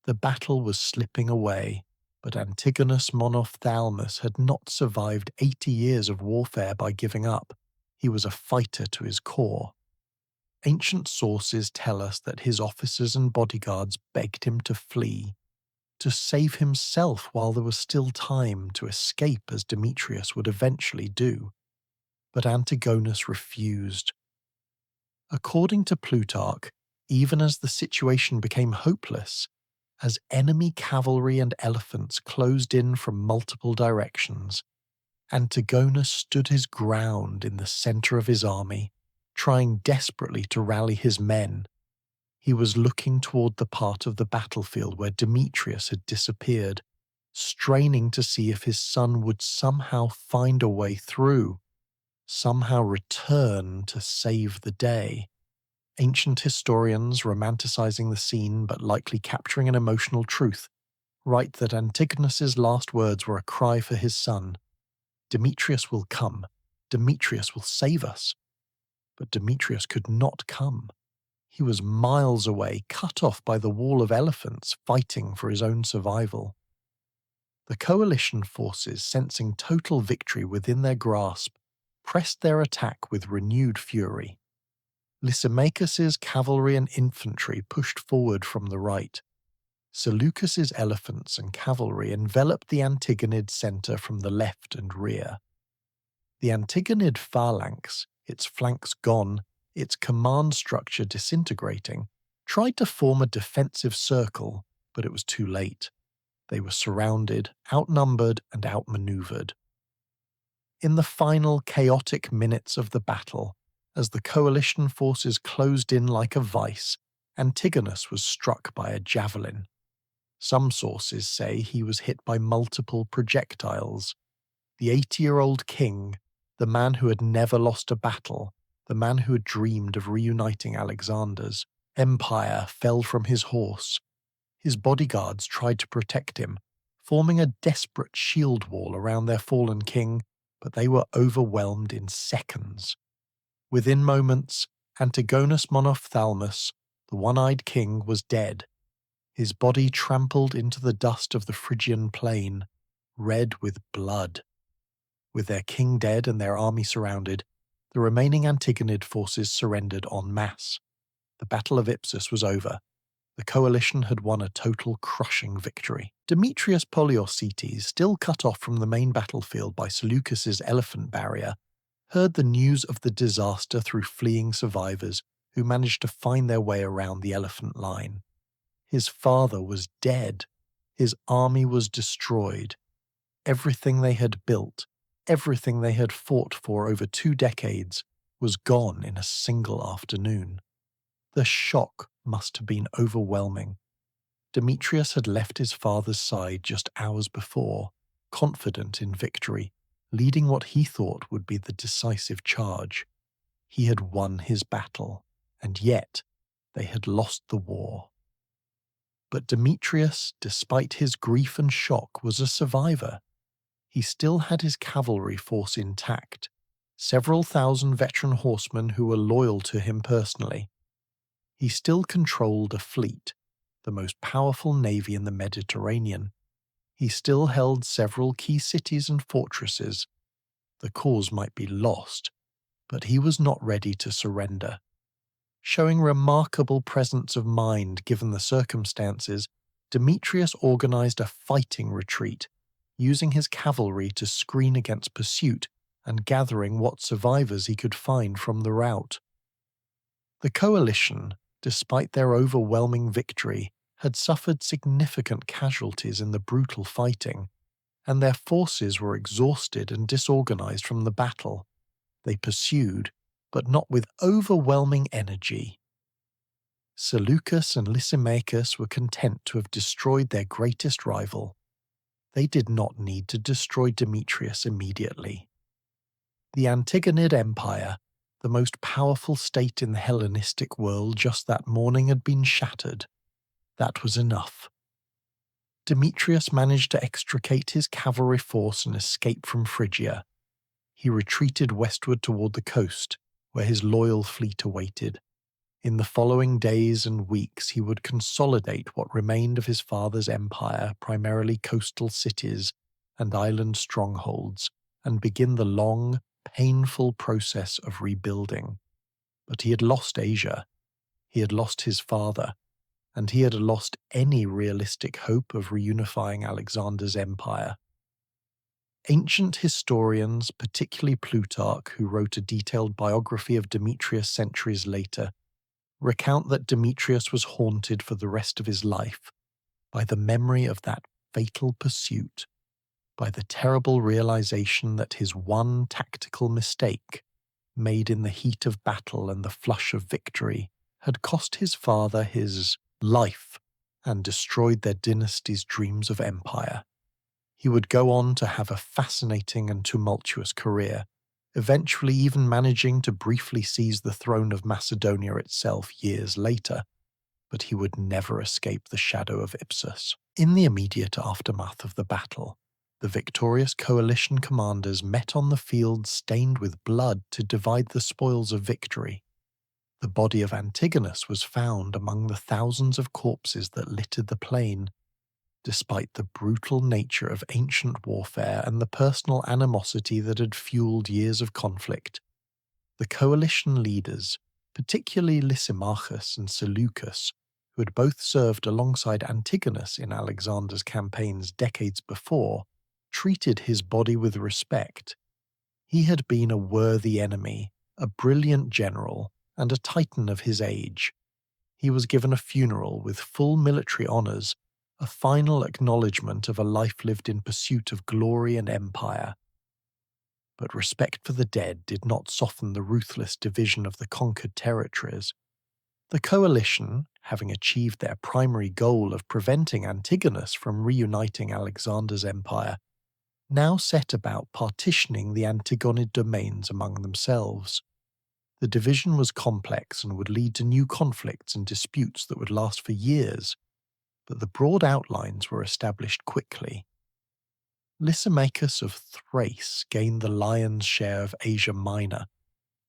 The battle was slipping away, but Antigonus Monophthalmus had not survived 80 years of warfare by giving up. He was a fighter to his core. Ancient sources tell us that his officers and bodyguards begged him to flee, to save himself while there was still time to escape as Demetrius would eventually do. But Antigonus refused. According to Plutarch, even as the situation became hopeless, as enemy cavalry and elephants closed in from multiple directions, Antigonus stood his ground in the center of his army, trying desperately to rally his men. He was looking toward the part of the battlefield where Demetrius had disappeared, straining to see if his son would somehow find a way through, somehow return to save the day. Ancient historians, romanticizing the scene but likely capturing an emotional truth, write that Antigonus's last words were a cry for his son. Demetrius will come. Demetrius will save us. But Demetrius could not come. He was miles away, cut off by the wall of elephants, fighting for his own survival. The coalition forces, sensing total victory within their grasp, pressed their attack with renewed fury. Lysimachus's cavalry and infantry pushed forward from the right. Seleucus's elephants and cavalry enveloped the Antigonid center from the left and rear. The Antigonid phalanx, its flanks gone, its command structure disintegrating, tried to form a defensive circle, but it was too late. They were surrounded, outnumbered, and outmaneuvered. In the final chaotic minutes of the battle, as the coalition forces closed in like a vice, Antigonus was struck by a javelin. Some sources say he was hit by multiple projectiles. The 80-year-old king, the man who had never lost a battle, the man who had dreamed of reuniting Alexander's empire, fell from his horse. His bodyguards tried to protect him, forming a desperate shield wall around their fallen king, but they were overwhelmed in seconds. Within moments, Antigonus Monophthalmus, the one-eyed king, was dead, his body trampled into the dust of the Phrygian plain, red with blood. With their king dead and their army surrounded, the remaining Antigonid forces surrendered en masse. The Battle of Ipsus was over. The coalition had won a total crushing victory. Demetrius Poliorcetes, still cut off from the main battlefield by Seleucus's elephant barrier, heard the news of the disaster through fleeing survivors who managed to find their way around the elephant line. His father was dead. His army was destroyed. Everything they had built, everything they had fought for over 2 decades, was gone in a single afternoon. The shock must have been overwhelming. Demetrius had left his father's side just hours before, confident in victory, leading what he thought would be the decisive charge. He had won his battle, and yet they had lost the war. But Demetrius, despite his grief and shock, was a survivor. He still had his cavalry force intact, several thousand veteran horsemen who were loyal to him personally. He still controlled a fleet, the most powerful navy in the Mediterranean. He still held several key cities and fortresses. The cause might be lost, but he was not ready to surrender. Showing remarkable presence of mind given the circumstances, Demetrius organized a fighting retreat, using his cavalry to screen against pursuit and gathering what survivors he could find from the rout. The coalition, despite their overwhelming victory, had suffered significant casualties in the brutal fighting, and their forces were exhausted and disorganized from the battle. They pursued, but not with overwhelming energy. Seleucus and Lysimachus were content to have destroyed their greatest rival. They did not need to destroy Demetrius immediately. The Antigonid Empire, the most powerful state in the Hellenistic world just that morning, had been shattered. That was enough. Demetrius managed to extricate his cavalry force and escape from Phrygia. He retreated westward toward the coast, where his loyal fleet awaited. In the following days and weeks he would consolidate what remained of his father's empire, primarily coastal cities and island strongholds, and begin the long, painful process of rebuilding. But he had lost Asia, he had lost his father, and he had lost any realistic hope of reunifying Alexander's empire. Ancient historians, particularly Plutarch, who wrote a detailed biography of Demetrius centuries later, recount that Demetrius was haunted for the rest of his life by the memory of that fatal pursuit, by the terrible realization that his one tactical mistake, made in the heat of battle and the flush of victory, had cost his father his life and destroyed their dynasty's dreams of empire. He would go on to have a fascinating and tumultuous career, eventually even managing to briefly seize the throne of Macedonia itself years later, but he would never escape the shadow of Ipsus. In the immediate aftermath of the battle, the victorious coalition commanders met on the field stained with blood to divide the spoils of victory. The body of Antigonus was found among the thousands of corpses that littered the plain. Despite the brutal nature of ancient warfare and the personal animosity that had fueled years of conflict, the coalition leaders, particularly Lysimachus and Seleucus, who had both served alongside Antigonus in Alexander's campaigns decades before, treated his body with respect. He had been a worthy enemy, a brilliant general, and a titan of his age. He was given a funeral with full military honors, a final acknowledgement of a life lived in pursuit of glory and empire. But respect for the dead did not soften the ruthless division of the conquered territories. The coalition, having achieved their primary goal of preventing Antigonus from reuniting Alexander's empire, now set about partitioning the Antigonid domains among themselves. The division was complex and would lead to new conflicts and disputes that would last for years. but the broad outlines were established quickly. Lysimachus of Thrace gained the lion's share of Asia Minor,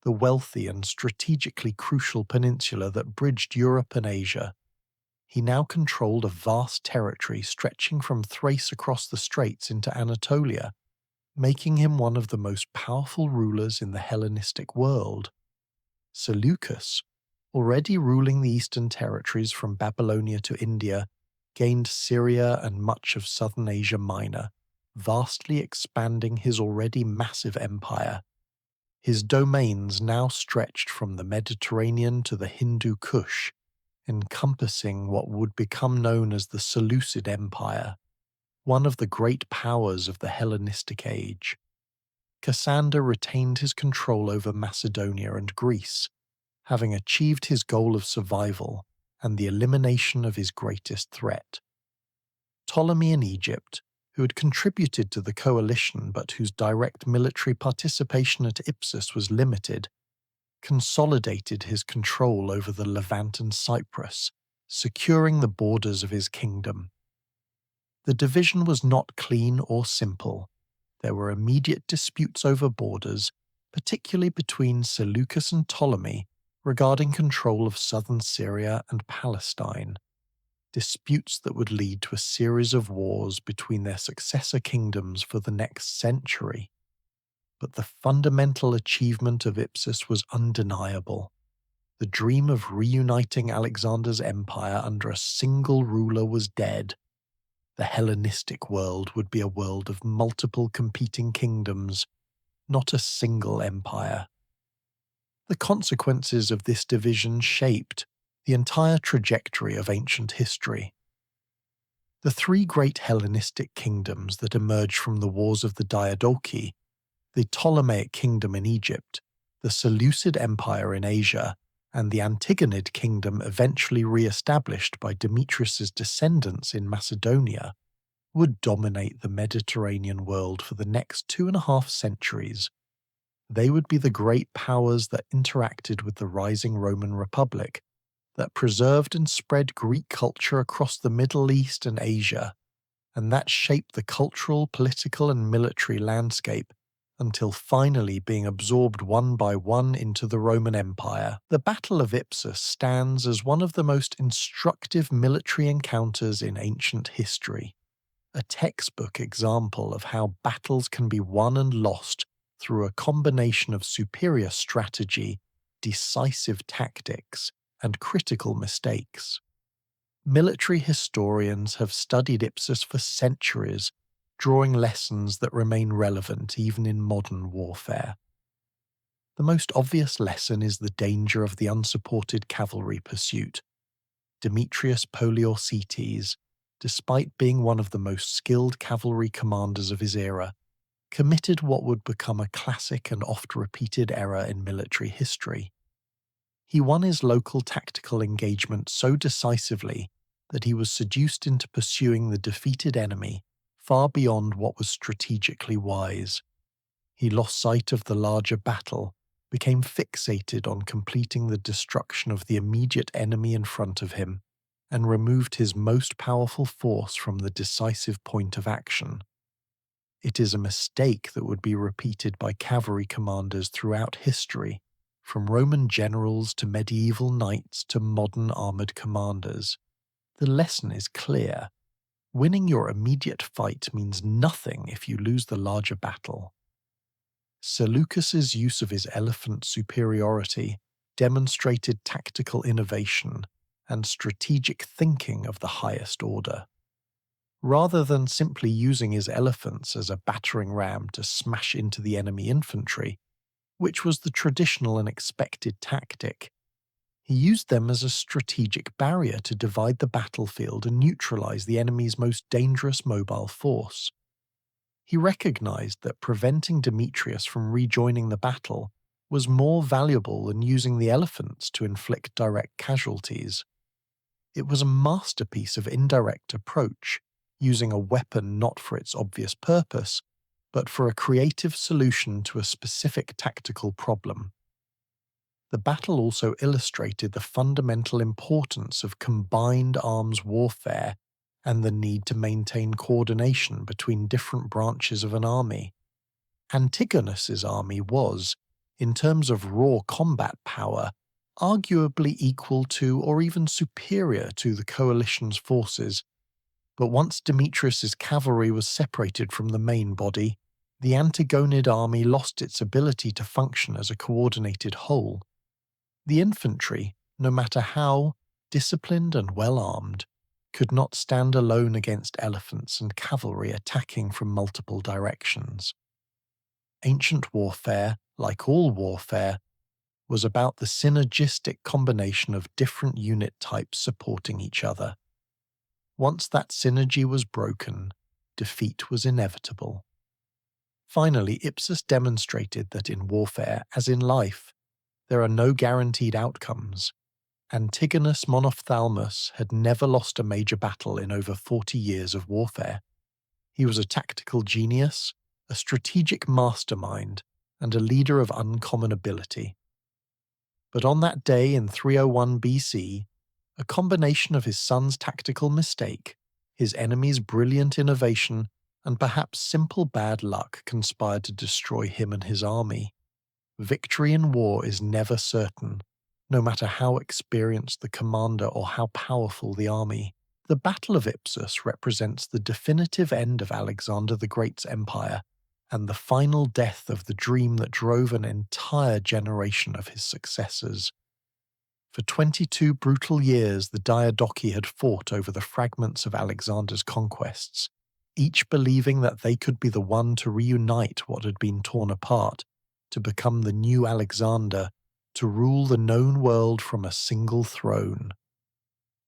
the wealthy and strategically crucial peninsula that bridged Europe and Asia. He now controlled a vast territory stretching from Thrace across the straits into Anatolia, making him one of the most powerful rulers in the Hellenistic world. Seleucus, already ruling the eastern territories from Babylonia to India, gained Syria and much of southern Asia Minor, vastly expanding his already massive empire. His domains now stretched from the Mediterranean to the Hindu Kush, encompassing what would become known as the Seleucid Empire, one of the great powers of the Hellenistic age. Cassander retained his control over Macedonia and Greece, having achieved his goal of survival and the elimination of his greatest threat. Ptolemy in Egypt, who had contributed to the coalition but whose direct military participation at Ipsus was limited, consolidated his control over the Levant and Cyprus, securing the borders of his kingdom. The division was not clean or simple. There were immediate disputes over borders, particularly between Seleucus and Ptolemy, regarding control of southern Syria and Palestine, disputes that would lead to a series of wars between their successor kingdoms for the next century. But the fundamental achievement of Ipsus was undeniable. The dream of reuniting Alexander's empire under a single ruler was dead. The Hellenistic world would be a world of multiple competing kingdoms, not a single empire. The consequences of this division shaped the entire trajectory of ancient history. The three great Hellenistic kingdoms that emerged from the wars of the Diadochi, the Ptolemaic kingdom in Egypt, the Seleucid Empire in Asia, and the Antigonid kingdom eventually re-established by Demetrius's descendants in Macedonia, would dominate the Mediterranean world for the next 2.5 centuries. They would be the great powers that interacted with the rising Roman Republic, that preserved and spread Greek culture across the Middle East and Asia, and that shaped the cultural, political, and military landscape until finally being absorbed one by one into the Roman Empire. The Battle of Ipsus stands as one of the most instructive military encounters in ancient history, a textbook example of how battles can be won and lost through a combination of superior strategy, decisive tactics, and critical mistakes. Military historians have studied Ipsus for centuries, drawing lessons that remain relevant even in modern warfare. The most obvious lesson is the danger of the unsupported cavalry pursuit. Demetrius Poliorcetes, despite being one of the most skilled cavalry commanders of his era, committed what would become a classic and oft-repeated error in military history. He won his local tactical engagement so decisively that he was seduced into pursuing the defeated enemy far beyond what was strategically wise. He lost sight of the larger battle, became fixated on completing the destruction of the immediate enemy in front of him, and removed his most powerful force from the decisive point of action. It is a mistake that would be repeated by cavalry commanders throughout history, from Roman generals to medieval knights to modern armored commanders. The lesson is clear. Winning your immediate fight means nothing if you lose the larger battle. Seleucus's use of his elephant superiority demonstrated tactical innovation and strategic thinking of the highest order. Rather than simply using his elephants as a battering ram to smash into the enemy infantry, which was the traditional and expected tactic, he used them as a strategic barrier to divide the battlefield and neutralize the enemy's most dangerous mobile force. He recognized that preventing Demetrius from rejoining the battle was more valuable than using the elephants to inflict direct casualties. It was a masterpiece of indirect approach, using a weapon not for its obvious purpose, but for a creative solution to a specific tactical problem. The battle also illustrated the fundamental importance of combined arms warfare and the need to maintain coordination between different branches of an army. Antigonus's army was, in terms of raw combat power, arguably equal to or even superior to the coalition's forces, but once Demetrius's cavalry was separated from the main body, the Antigonid army lost its ability to function as a coordinated whole. The infantry, no matter how disciplined and well-armed, could not stand alone against elephants and cavalry attacking from multiple directions. Ancient warfare, like all warfare, was about the synergistic combination of different unit types supporting each other. Once that synergy was broken, defeat was inevitable. Finally, Ipsus demonstrated that in warfare, as in life, there are no guaranteed outcomes. Antigonus Monophthalmus had never lost a major battle in over 40 years of warfare. He was a tactical genius, a strategic mastermind, and a leader of uncommon ability. But on that day in 301 BC, a combination of his son's tactical mistake, his enemy's brilliant innovation, and perhaps simple bad luck conspired to destroy him and his army. Victory in war is never certain, no matter how experienced the commander or how powerful the army. The Battle of Ipsus represents the definitive end of Alexander the Great's empire and the final death of the dream that drove an entire generation of his successors. For 22 brutal years, the Diadochi had fought over the fragments of Alexander's conquests, each believing that they could be the one to reunite what had been torn apart, to become the new Alexander, to rule the known world from a single throne.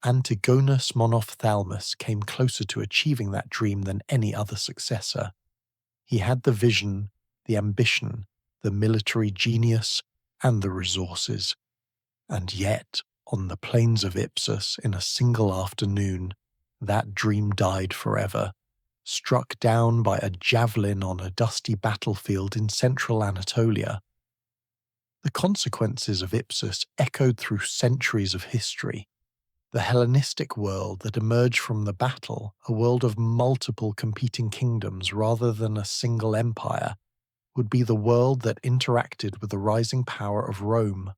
Antigonus Monophthalmus came closer to achieving that dream than any other successor. He had the vision, the ambition, the military genius, and the resources. And yet, on the plains of Ipsus in a single afternoon, that dream died forever, struck down by a javelin on a dusty battlefield in central Anatolia. The consequences of Ipsus echoed through centuries of history. The Hellenistic world that emerged from the battle, a world of multiple competing kingdoms rather than a single empire, would be the world that interacted with the rising power of Rome.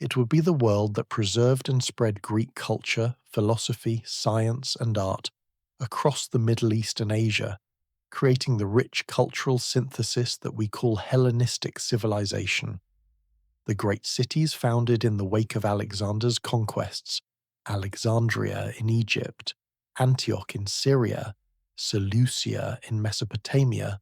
It would be the world that preserved and spread Greek culture, philosophy, science, and art across the Middle East and Asia, creating the rich cultural synthesis that we call Hellenistic civilization. The great cities founded in the wake of Alexander's conquests, Alexandria in Egypt, Antioch in Syria, Seleucia in Mesopotamia,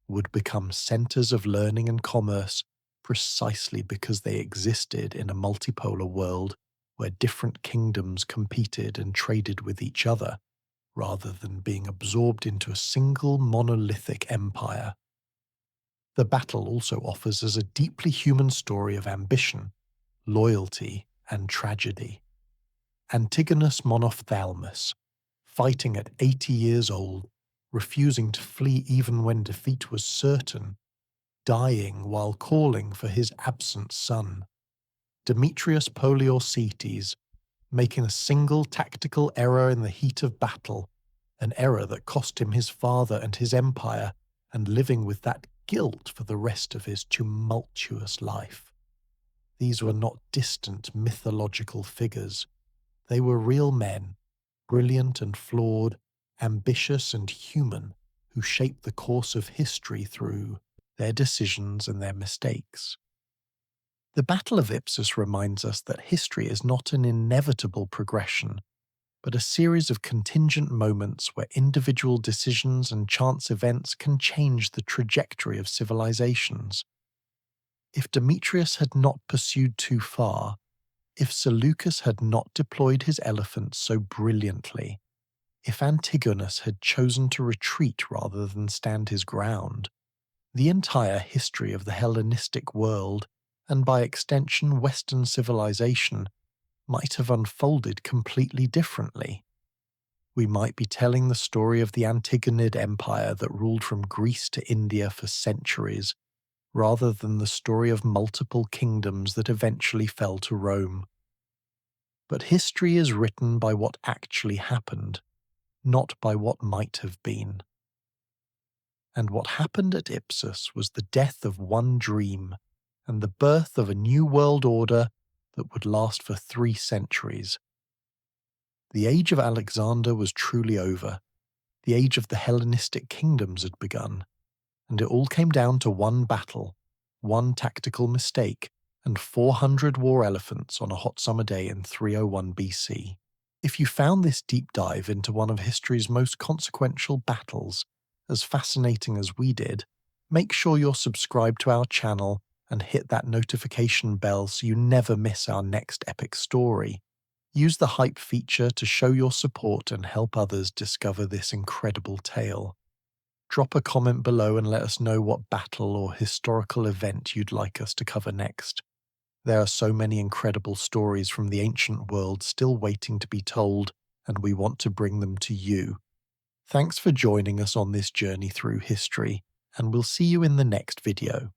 would become centers of learning and commerce precisely because they existed in a multipolar world where different kingdoms competed and traded with each other, rather than being absorbed into a single monolithic empire. The battle also offers us a deeply human story of ambition, loyalty, and tragedy. Antigonus Monophthalmus, fighting at 80 years old, refusing to flee even when defeat was certain, dying while calling for his absent son. Demetrius Poliorcetes, making a single tactical error in the heat of battle, an error that cost him his father and his empire, and living with that guilt for the rest of his tumultuous life. These were not distant mythological figures. They were real men, brilliant and flawed, ambitious and human, who shaped the course of history through their decisions and their mistakes. The Battle of Ipsus reminds us that history is not an inevitable progression, but a series of contingent moments where individual decisions and chance events can change the trajectory of civilizations. If Demetrius had not pursued too far, if Seleucus had not deployed his elephants so brilliantly, if Antigonus had chosen to retreat rather than stand his ground, the entire history of the Hellenistic world, and by extension Western civilization, might have unfolded completely differently. We might be telling the story of the Antigonid Empire that ruled from Greece to India for centuries, rather than the story of multiple kingdoms that eventually fell to Rome. But history is written by what actually happened, not by what might have been. And what happened at Ipsus was the death of one dream and the birth of a new world order that would last for 3 centuries. The age of Alexander was truly over. The age of the Hellenistic kingdoms had begun, and it all came down to one battle, one tactical mistake, and 400 war elephants on a hot summer day in 301 BC. If you found this deep dive into one of history's most consequential battles as fascinating as we did, make sure you're subscribed to our channel and hit that notification bell so you never miss our next epic story. Use the hype feature to show your support and help others discover this incredible tale. Drop a comment below and let us know what battle or historical event you'd like us to cover next. There are so many incredible stories from the ancient world still waiting to be told, and we want to bring them to you. Thanks for joining us on this journey through history, and we'll see you in the next video.